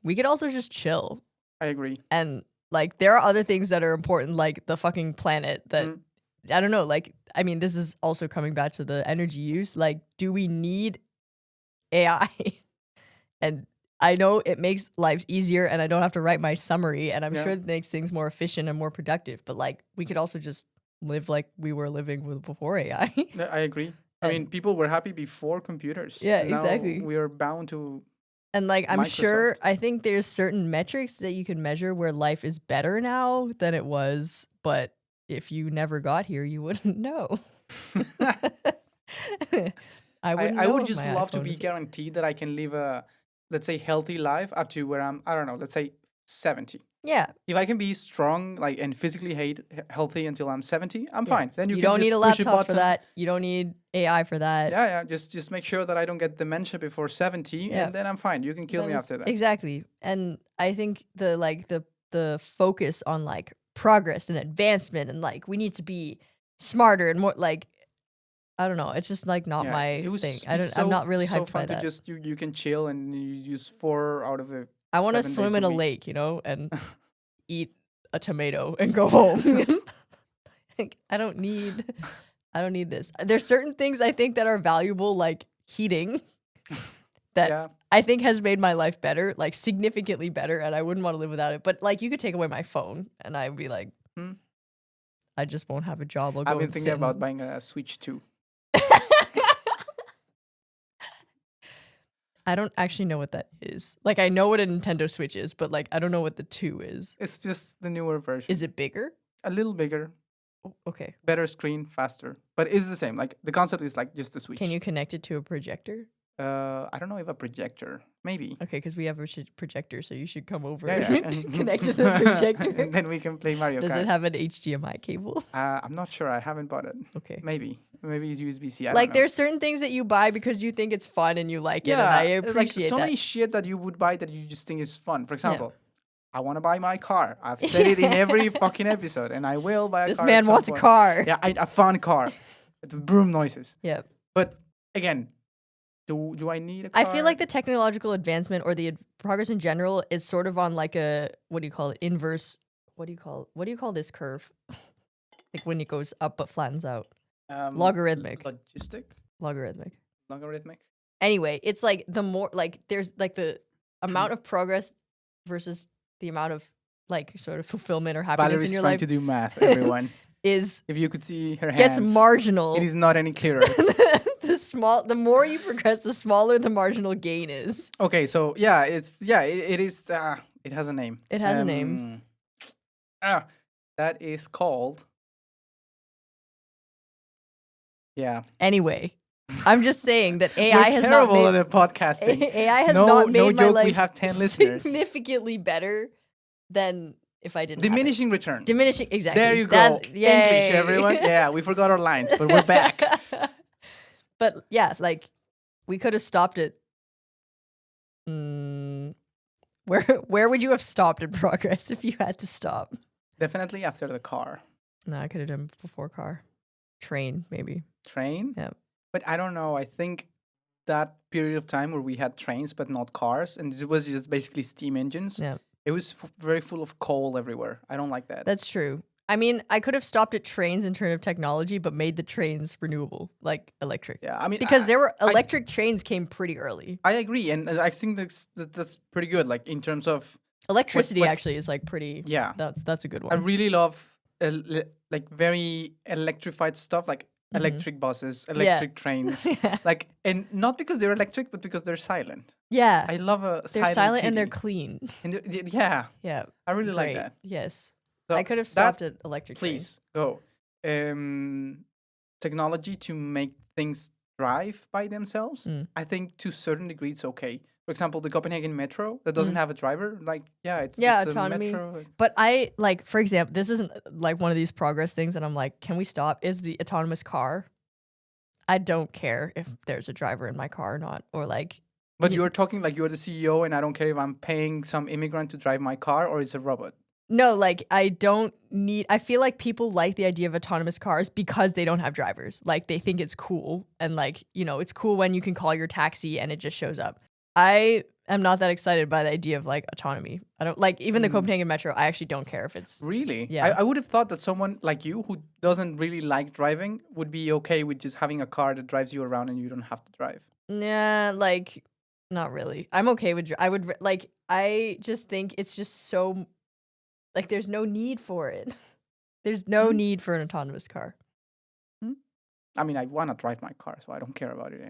we could also just chill. I agree. And like there are other things that are important, like the fucking planet that I don't know, like I mean this is also coming back to the energy use. Like, do we need AI? And I know it makes lives easier and I don't have to write my summary, and I'm sure it makes things more efficient and more productive, but like we could also just live like we were living before AI. I agree. I mean, people were happy before computers. Yeah, now exactly. we are bound to. And like I'm sure, Microsoft. I think there's certain metrics that you can measure where life is better now than it was, but if you never got here, you wouldn't know. I would just love to be guaranteed that I can live a, let's say, healthy life up to where I'm, I don't know, let's say 70. Yeah. If I can be strong, like, and physically healthy until I'm 70, I'm fine. Then you can don't just need a push laptop for button. that. You don't need AI for that. Yeah. Just make sure that I don't get dementia before 70, and then I'm fine. You can kill me after that. Exactly. And I think the focus on like progress and advancement and like we need to be smarter and more like I don't know. It's just like not my thing. I'm not really hyped by that. Just you can chill and you use 4 out of the. I want to swim in a lake, and eat a tomato and go home. Like, I don't need this. There's certain things I think that are valuable, like heating, that I think has made my life better, like significantly better, and I wouldn't want to live without it. But like, you could take away my phone, and I'd be like, I just won't have a job. I've been thinking about buying a Switch 2. I don't actually know what that is. Like, I know what a Nintendo Switch is, but like, I don't know what the 2 is. It's just the newer version. Is it bigger? A little bigger. Oh, okay. Better screen, faster. But it's the same. Like, the concept is like just a Switch. Can you connect it to a projector? I don't know if a projector. Maybe. Okay, because we have a projector, so you should come over and connect it to the projector. And then we can play Mario Kart. Does it have an HDMI cable? I'm not sure. I haven't bought it. Okay. Maybe. Maybe it's USB-C. I don't Like know. there's certain things that you buy because you think it's fun and you like it, and I like appreciate so that. many shit that you would buy that you just think is fun. For Yeah. example, I want to buy my car. I've said it in every fucking episode, and I will buy a This car. man at some wants a point. car. Yeah, a fun car with broom noises. Yeah. But again, do I need a car? I feel like the technological advancement or the progress in general is sort of on like a, what do you call it? Inverse. What do you call this curve? Like when it goes up but flattens out. Logarithmic. Logistic. Logarithmic. Anyway, it's like the more like there's like the amount of progress versus the amount of like sort of fulfillment or happiness Valerie's in your trying life to do math, everyone. is If you could see her gets hands, marginal. it is not any clearer. The more you progress, the smaller the marginal gain is. Okay, so yeah, it is. It has a name. It has a name. That is called. Yeah. Anyway, I'm just saying that AI We're has not terrible made at the podcasting. AI has No- not no made my joke, we life have 10 listeners. significantly better than if I didn't. Diminishing return. Diminishing, exactly. There you go. English, yay. everyone. Yeah, we forgot our lines, but we're back. But yeah, like we could have stopped it. Where would you have stopped in progress if you had to stop? Definitely after the car. No, I could have done before car. Train, maybe. Train? Yeah. But I don't know. I think that period of time where we had trains but not cars, and it was just basically steam engines, Yeah. it was very full of coal everywhere. I don't like that. That's true. I mean, I could have stopped at trains in terms of technology, but made the trains renewable, like electric. Yeah, I mean, Because there were electric trains came pretty early. I agree, and I think that's pretty good. Like in terms of Electricity what- actually is like pretty. yeah, That's a good one. I really love like very electrified stuff, like electric buses, electric trains, Yeah. like, and not because they're electric, but because they're silent. Yeah. I love a They're silent and they're city. clean. And yeah, Yeah. I really like Great. that. Yes. So I could have that- stopped at electric Please go. Technology to make things drive by themselves. Mm. I think to a certain degree it's okay. For example, the Copenhagen Metro that doesn't have a driver, like it's autonomy. a metro. But I like, for example, this isn't like one of these progress things, and I'm like, can we stop? Is the autonomous car? I don't care if there's a driver in my car or not, or like. But you're talking like you're the CEO, and I don't care if I'm paying some immigrant to drive my car or it's a robot. No, like I feel like people like the idea of autonomous cars because they don't have drivers. Like they think it's cool, and like, it's cool when you can call your taxi and it just shows up. I am not that excited by the idea of like autonomy. I don't like even the Copenhagen Metro. I actually don't care if it's Really? Yeah. I would have thought that someone like you who doesn't really like driving would be okay with just having a car that drives you around and you don't have to drive. Nah, like not really. I'm okay with I just think it's just so like there's no need for it. There's no need for an autonomous car. I mean, I want to drive my car, so I don't care about it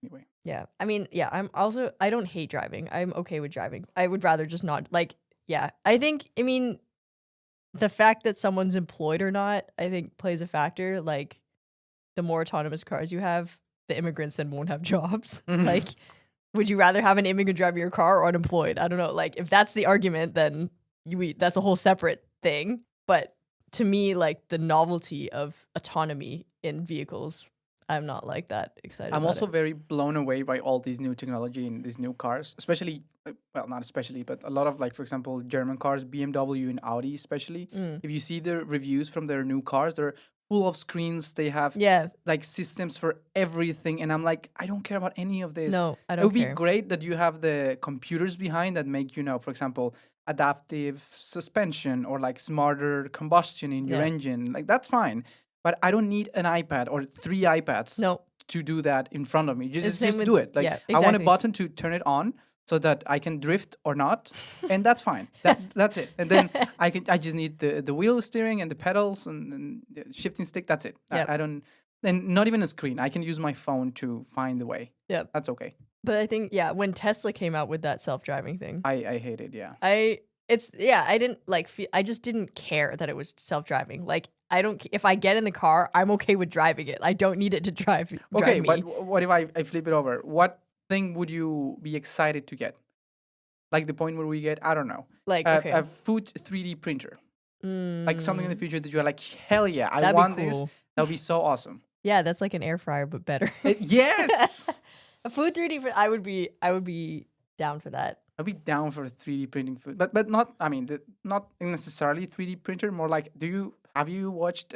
anyway. Yeah. I mean, yeah, I don't hate driving. I'm okay with driving. I would rather just not I mean, the fact that someone's employed or not, I think plays a factor. Like the more autonomous cars you have, the immigrants then won't have jobs. Like, would you rather have an immigrant driving your car or unemployed? I don't know. Like if that's the argument, then that's a whole separate thing. But to me, like the novelty of autonomy in vehicles, I'm not like that excited. I'm about also it. very blown away by all these new technology in these new cars, especially, well, not especially, but a lot of like, for example, German cars, BMW and Audi especially. If you see the reviews from their new cars, they're full of screens. They have like systems for everything. And I'm like, I don't care about any of this. No, I don't It would care. be great that you have the computers behind that make, for example, adaptive suspension or like smarter combustion in your engine. Like that's fine. But I don't need an iPad or 3 iPads to do that in front of me. Just do it. Like I want a button to turn it on so that I can drift or not, and that's fine. That's it. And then I just need the wheel steering and the pedals and the shifting stick. That's it. I don't, and not even a screen. I can use my phone to find the way. Yeah, that's okay. But I think when Tesla came out with that self-driving thing, I hate it. Yeah, I didn't like. I just didn't care that it was self-driving. Like I don't. If I get in the car, I'm okay with driving it. I don't need it to drive. Okay, me. but what if I flip it over? What thing would you be excited to get? Like the point where we get, I don't know, like a food 3D printer, like something in the future that you're like, hell yeah, I That'd want be cool. this. That would be so awesome. Yeah, that's like an air fryer, but better. Yes, A food 3D. I would be down for that. I'd be down for 3D printing food, but not. I mean, not necessarily 3D printer. More like, have you watched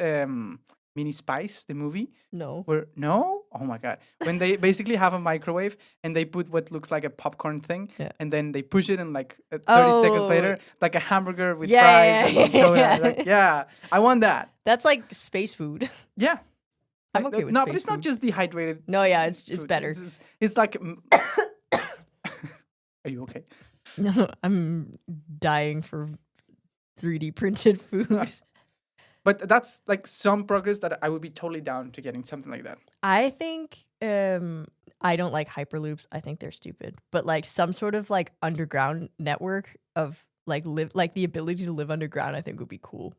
Mini Spice, the movie? No. Where no, oh my god, when they basically have a microwave and they put what looks like a popcorn thing, Yeah. and then they push it, and like 30 seconds Oh. later, like a hamburger with Yeah, fries yeah, and soda. yeah. Like, yeah, I want that. That's like space food. Yeah, I'm okay with no, space but it's not food. just dehydrated. No, yeah, it's food. better. It's like. Are you okay? No, I'm dying for 3D printed food. But that's like some progress that I would be totally down to getting something like that. I think I don't like hyperloops. I think they're stupid. But like some sort of like underground network of like the ability to live underground, I think would be cool.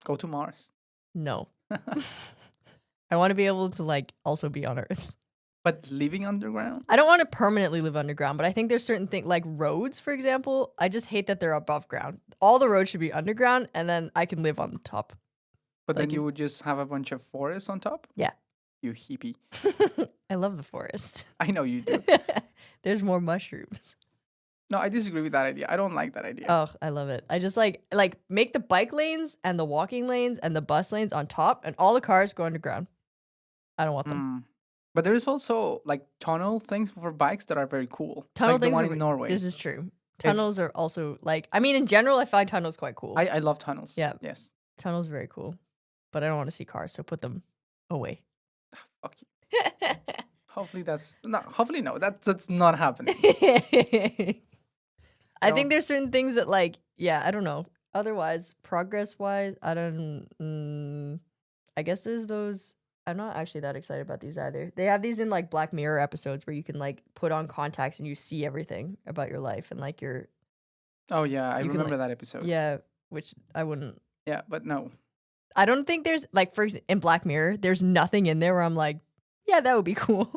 Go to Mars. No. I want to be able to like also be on Earth. But living underground? I don't want to permanently live underground, but I think there's certain things like roads, for example. I just hate that they're above ground. All the roads should be underground, and then I can live on the top. But Like then you would just have a bunch of forests on top? Yeah. You hippie. I love the forest. I know you do. There's more mushrooms. No, I disagree with that idea. I don't like that idea. Oh, I love it. I just like make the bike lanes and the walking lanes and the bus lanes on top, and all the cars go underground. I don't want them. But there is also like tunnel things for bikes that are very cool. Tunnel like the things one are in Norway. This is true. Tunnels are also like, I mean, in general, I find tunnels quite cool. I love tunnels. Yeah. Yes. Tunnels are very cool, but I don't want to see cars, so put them away. Fuck you. Hopefully no. That's not happening. I think there's certain things that like, yeah, I don't know. Otherwise, progress wise, I don't. I guess there's those. I'm not actually that excited about these either. They have these in like Black Mirror episodes where you can like put on contacts and you see everything about your life and like your. Oh yeah, I You can, remember like- that episode. Yeah, which I wouldn't. Yeah, but no. I don't think there's like in Black Mirror, there's nothing in there where I'm like, yeah, that would be cool.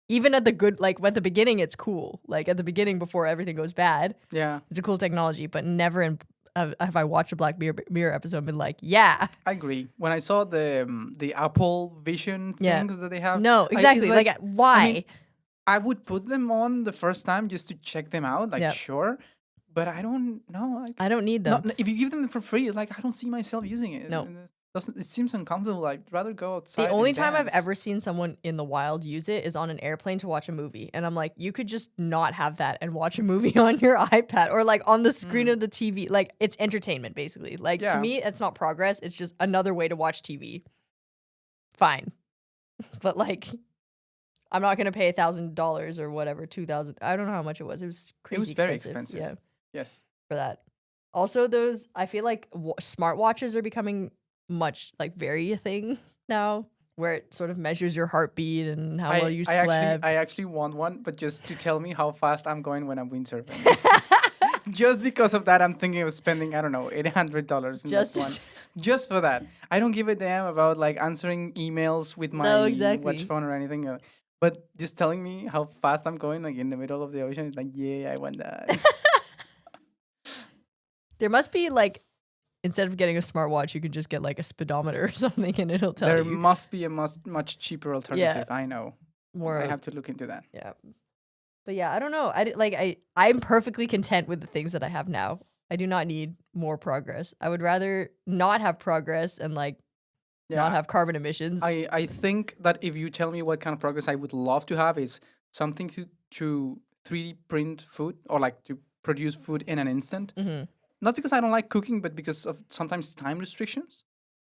Even at the good, like at the beginning, it's cool. Like at the beginning, before everything goes bad, Yeah, it's a cool technology. But never have I watched a Black Mirror episode and been like, yeah, I agree. When I saw the Apple Vision Yeah. things that they have, no, exactly. it's Like, why? I mean, I would put them on the first time just to check them out. Like, Yeah. sure, but I don't know. I don't need them. If you give them for free, like I don't see myself using it. No. And it seems uncomfortable. I'd rather go outside. The only and time I've dance. ever seen someone in the wild use it is on an airplane to watch a movie. And I'm like, you could just not have that and watch a movie on your iPad or like on the screen of the TV. Like it's entertainment, basically. Like to Yeah. me, it's not progress. It's just another way to watch TV. Fine. But like, I'm not going to pay $1,000 or whatever, 2,000. I don't know how much it was. It was crazy was very expensive. Yeah, Yes. for that. Also, I feel like smartwatches are becoming very a thing now, where it sort of measures your heartbeat and how well you slept. I actually want one, but just to tell me how fast I'm going when I'm windsurfing. Just because of that, I'm thinking of spending, I don't know, $800 in that one. Just for that. I don't give a damn about like answering emails with my watch phone or anything. But just telling me how fast I'm going, like in the middle of the ocean, it's like, yeah, I want that. There must be like, instead of getting a smartwatch, you could just get like a speedometer or something, and it'll tell There you must be a much cheaper alternative. I know. more. I have to look into that. Yeah. But yeah, I don't know. I'm perfectly content with the things that I have now. I do not need more progress. I would rather not have progress and like not have carbon emissions. I think that if you tell me what kind of progress I would love to have is something to 3D print food or like to produce food in an instant. Mm-hmm. Not because I don't like cooking, but because of sometimes time restrictions.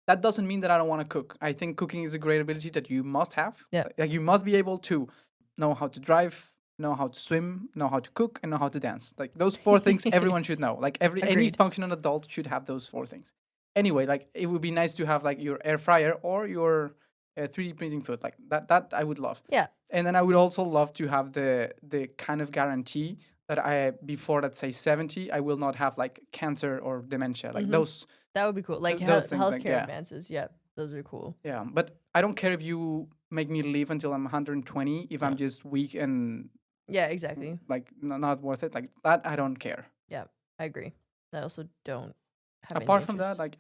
That doesn't mean that I don't want to cook. I think cooking is a great ability that you must have. Yeah. Like you must be able to know how to drive, know how to swim, know how to cook, and know how to dance. Like those 4 things everyone should know. Like any Agreed. functional adult should have those 4 things. Anyway, like it would be nice to have like your air fryer or your 3D printing food. Like that I would love. Yeah. And then I would also love to have the kind of guarantee that before let's say 70, I will not have like cancer or dementia. Like those. That would be cool. Like those things, healthcare like, yeah. advances. Yeah, those are cool. Yeah, but I don't care if you make me live until I'm 120 if I'm just weak and Yeah, exactly. like not worth it. Like that, I don't care. Yeah, I agree. I also don't have any Apart from interest. that, like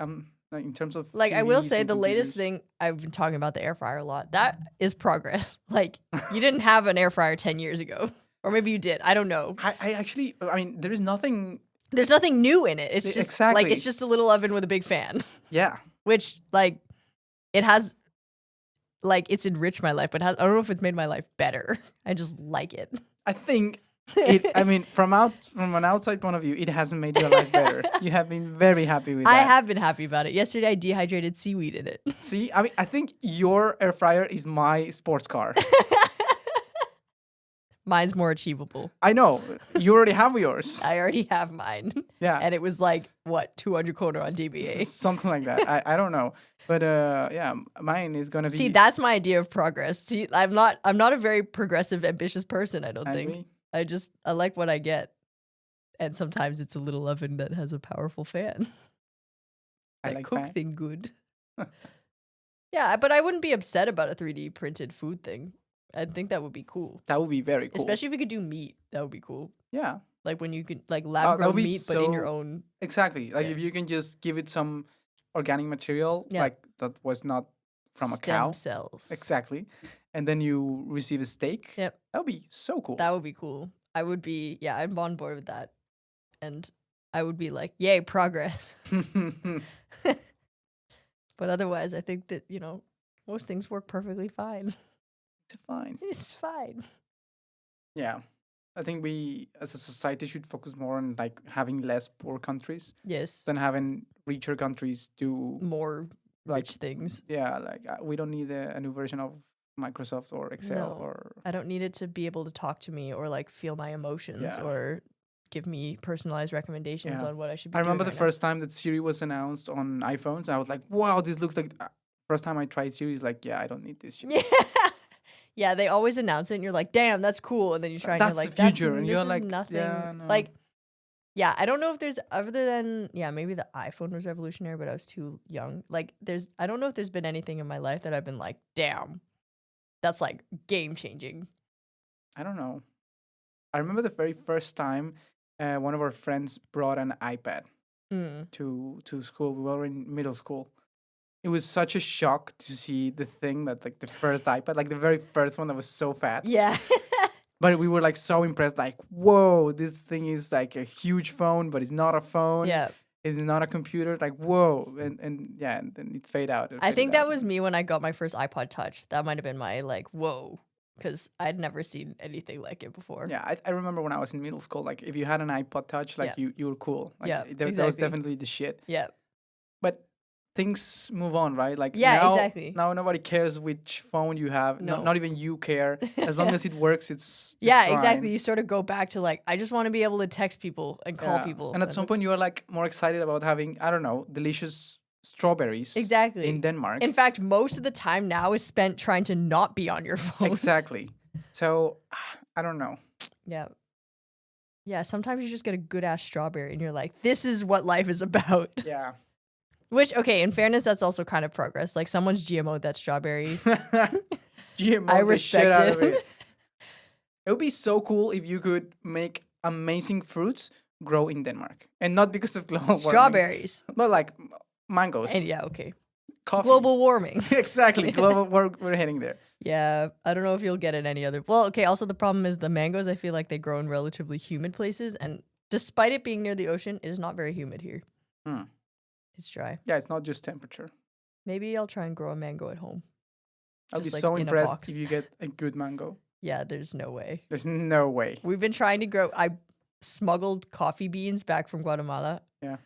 like in terms of Like, I will TVs say and the latest computers. thing, I've been talking about the air fryer a lot. That is progress. Like, you didn't have an air fryer 10 years ago. Or maybe you did. I don't know. I actually, I mean, there is nothing There's nothing new in it. It's just like, exactly. it's just a little oven with a big fan, Yeah, which, like, it has, like, it's enriched my life, but I don't know if it's made my life better. I just like it. I think it. I mean, from an outside point of view, it hasn't made your life better. You have been very happy with I that. have been happy about it. Yesterday, I dehydrated seaweed in it. See, I mean, I think your air fryer is my sports car. Mine's more achievable. I know you already have yours. I already have mine. Yeah, And it was like, what, 200 kroner on DBA? something like that. I don't know, but yeah, mine is gonna be. See, that's my idea of progress. See, I'm not a very progressive, ambitious person, I don't think. envy. I like what I get. And sometimes it's a little oven that has a powerful fan. I That like cook that. thing good. Yeah, but I wouldn't be upset about a 3D printed food thing. I think that would be cool. That would be very cool. Especially if we could do meat. That would be cool. Yeah, Like when you could like that lab grown would be meat, but in your so- own. exactly. Like Yeah. if you can just give it some organic material, Yeah. like that was not from a stem cow. cells. Exactly, and then you receive a steak. Yep. That would be so cool. That would be cool. I would be, yeah, I'm on board with that. And I would be like, yay, progress. But otherwise, I think that, most things work perfectly fine. It's fine. It's fine. Yeah. I think we as a society should focus more on like having less poor countries Yes. than having richer countries do More like rich things. yeah, like we don't need a new version of Microsoft or Excel No. or I don't need it to be able to talk to me or like feel my emotions Yeah. or give me personalized recommendations Yeah. on what I should be I remember doing the right first time that Siri was announced on iPhones. I was like, "Wow, this looks like." First time I tried Siri, it's like, "Yeah, I don't need this shit." now. Yeah. Yeah, they always announce it and you're like, damn, that's cool. And then you try and That's you're the like, future, and this you're is like, nothing. yeah, no. Like, yeah, I don't know if there's other than, yeah, maybe the iPhone was revolutionary, but I was too young. Like, I don't know if there's been anything in my life that I've been like, damn, that's like game changing. I don't know. I remember the very first time one of our friends brought an iPad Mm. to school. We were in middle school. It was such a shock to see the thing that like the first iPad, like the very first one that was so fat. Yeah. But we were like so impressed, like, whoa, this thing is like a huge phone, but it's not a phone. Yeah. It's not a computer. Like, whoa. And yeah, and then it fade out. I think that was me when I got my first iPod Touch. That might have been my like, whoa, because I'd never seen anything like it before. Yeah, I remember when I was in middle school, like if you had an iPod Touch, like you were cool. Like, Yeah, that was exactly. definitely the shit. Yeah. But things move on, right? Like Yeah, now, exactly. now nobody cares which phone you have. No. Not even you care. As long as it works, it's Yeah, fine. exactly. You sort of go back to like, I just want to be able to text people and call Yeah. people. And at some that's- point, you are like more excited about having, I don't know, delicious strawberries. Exactly. In Denmark. In fact, most of the time now is spent trying to not be on your phone. Exactly. So I don't know. Yeah. Yeah, sometimes you just get a good ass strawberry and you're like, this is what life is about. Yeah. Which, okay, in fairness, that's also kind of progress. Like someone's GMO'd that strawberry. GMO I the shit respect out of it. it. It would be so cool if you could make amazing fruits grow in Denmark, and not because of global warming, Strawberries. but like mangoes, And yeah, okay. coffee. Global warming. Exactly, global. We're heading there. Yeah, I don't know if you'll get it any other. Well, okay, also the problem is the mangoes, I feel like they grow in relatively humid places. And despite it being near the ocean, it is not very humid here. Hmm. It's dry. Yeah, it's not just temperature. Maybe I'll try and grow a mango at home. I'll be Just, like, so in a impressed box. if you get a good mango. Yeah, there's no way. There's no way. We've been trying to grow. I smuggled coffee beans back from Guatemala. Yeah.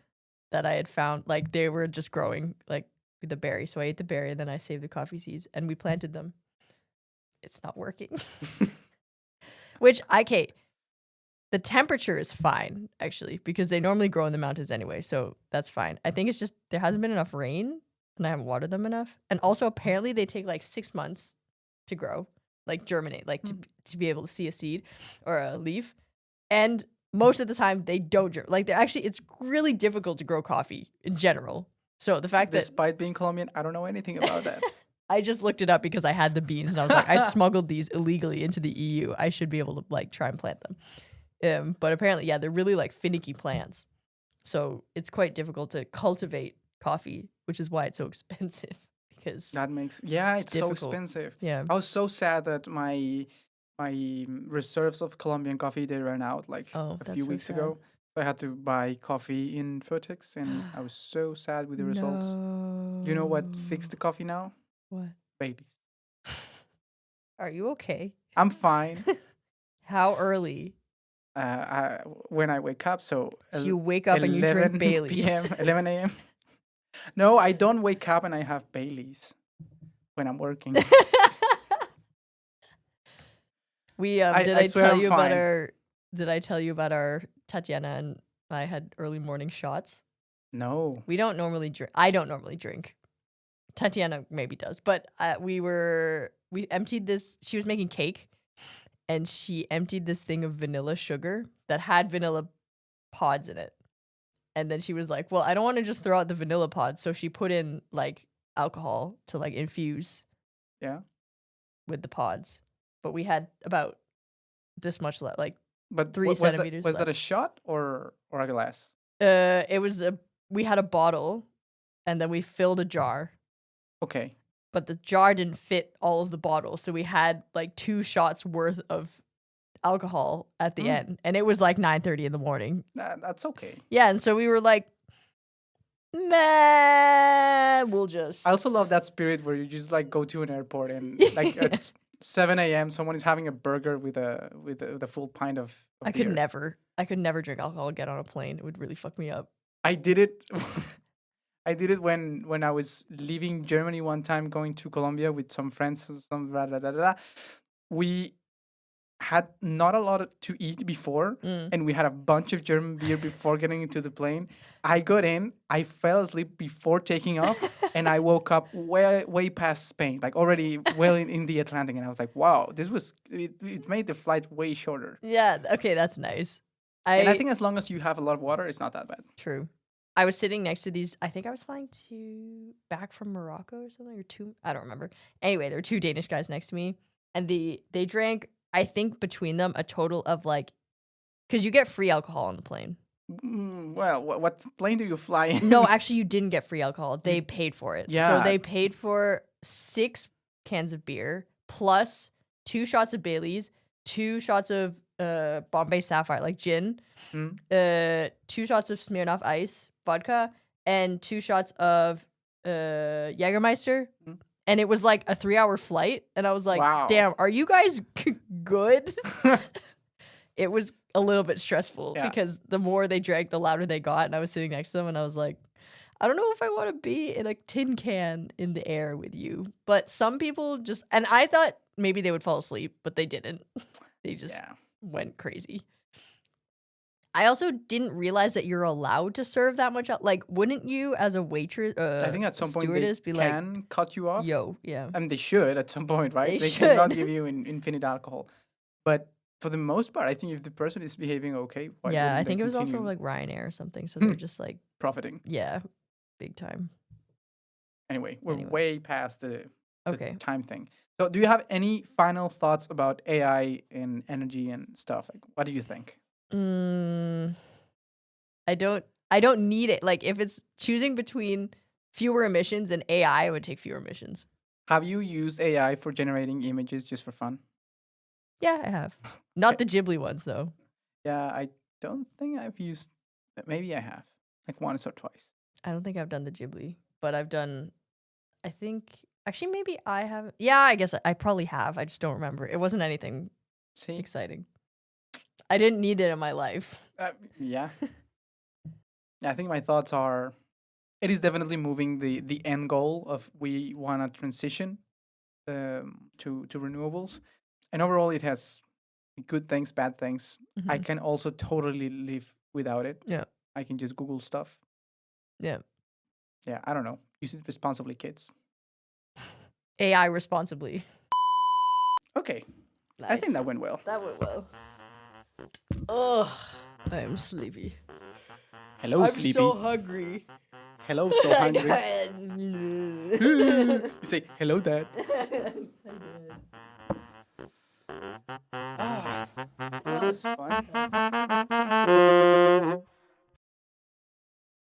That I had found. Like they were just growing like the berry. So I ate the berry and then I saved the coffee seeds and we planted them. It's not working. Which, okay, the temperature is fine, actually, because they normally grow in the mountains anyway. So that's fine. I think it's just there hasn't been enough rain and I haven't watered them enough. And also, apparently, they take like 6 months to grow, like germinate, like to be able to see a seed or a leaf. And most of the time, they don't like they're actually, it's really difficult to grow coffee in general. So the fact that Despite being Colombian, I don't know anything about that. I just looked it up because I had the beans and I was like, I smuggled these illegally into the EU. I should be able to like try and plant them. But apparently, yeah, they're really like finicky plants. So it's quite difficult to cultivate coffee, which is why it's so expensive because That makes it's so difficult. expensive. Yeah. I was so sad that my reserves of Colombian coffee they ran out like Oh, a that's few so weeks sad. ago. So I had to buy coffee in Vertex, and I was so sad with the results. Do you know what fixed the coffee now? What? Baileys. Are you okay? I'm fine. How early? When I wake up, so So you wake up and you drink 11 Baileys. p.m., 11 a.m. No, I don't wake up and I have Baileys when I'm working. We I did I swear tell I'm you about fine. our did I tell you about our Tatiana and I had early morning shots? No. We don't normally drink. I don't normally drink. Tatiana maybe does, but we emptied this. She was making cake, and she emptied this thing of vanilla sugar that had vanilla pods in it. And then she was like, "Well, I don't want to just throw out the vanilla pods," so she put in like alcohol to like infuse Yeah. with the pods. But we had about this much left, like But 3 centimeters. Was that a shot or a glass? It was we had a bottle, and then we filled a jar. Okay. But the jar didn't fit all of the bottle, so we had like 2 shots worth of alcohol at the end, and it was like 9:30 in the morning. That's okay. Yeah, and so we were like, "Nah, we'll just." I also love that spirit where you just like go to an airport and like at 7 a.m. someone is having a burger with a full pint of I beer. could never drink alcohol and get on a plane. It would really fuck me up. I did it. I did it when I was leaving Germany one time, going to Colombia with some friends. We had not a lot to eat before, and we had a bunch of German beer before getting into the plane. I got in, I fell asleep before taking off, and I woke up way past Spain, like already well in the Atlantic, and I was like, wow, it made the flight way shorter. Yeah, okay, that's nice. And I think as long as you have a lot of water, it's not that bad. True. I was sitting next to these. I think I was flying back from Morocco or something, or 2. I don't remember. Anyway, there were 2 Danish guys next to me, and they drank. I think between them a total of like, because you get free alcohol on the plane. Well, what plane do you fly in? No, actually, you didn't get free alcohol. They paid for it. Yeah. So they paid for 6 cans of beer plus 2 shots of Baileys, 2 shots of Bombay Sapphire, like gin, 2 shots of Smirnoff Ice vodka, and 2 shots of Jägermeister. And it was like a 3-hour flight, and I was like, wow. Damn, are you guys good? It was a little bit stressful because the more they drank, the louder they got, and I was sitting next to them, and I was like, I don't know if I want to be in a tin can in the air with you. But some people just, and I thought maybe they would fall asleep, but they didn't. They just went crazy. I also didn't realize that you're allowed to serve that much. Like, wouldn't you, as a waitress, I think at some point they can cut you off. I mean, they should at some point, right? They cannot give you infinite alcohol. But for the most part, I think if the person is behaving okay, I think it was also like Ryanair or something. So they're just like profiting. Yeah, big time. Anyway, we're way past the time thing. So, do you have any final thoughts about AI and energy and stuff? Like, what do you think? I don't need it. Like, if it's choosing between fewer emissions and AI, I would take fewer emissions. Have you used AI for generating images just for fun? Yeah, I have. Not the Ghibli ones though. Yeah, I don't think I've used. Maybe I have, like once or twice. I don't think I've done the Ghibli, but I've done. I think actually maybe I haven't. Yeah, I guess I probably have. I just don't remember. It wasn't anything exciting. I didn't need it in my life. Yeah. I think my thoughts are, it is definitely moving the end goal of we want to transition to renewables, and overall it has good things, bad things. I can also totally live without it. Yeah, I can just Google stuff. Yeah. I don't know. Use it responsibly, kids. AI responsibly. Okay. Nice. I think that went well. That went well. Ugh, I am sleepy. Hello, I'm sleepy. so hungry. Hello, so hungry. You say, hello, Dad. That was fun.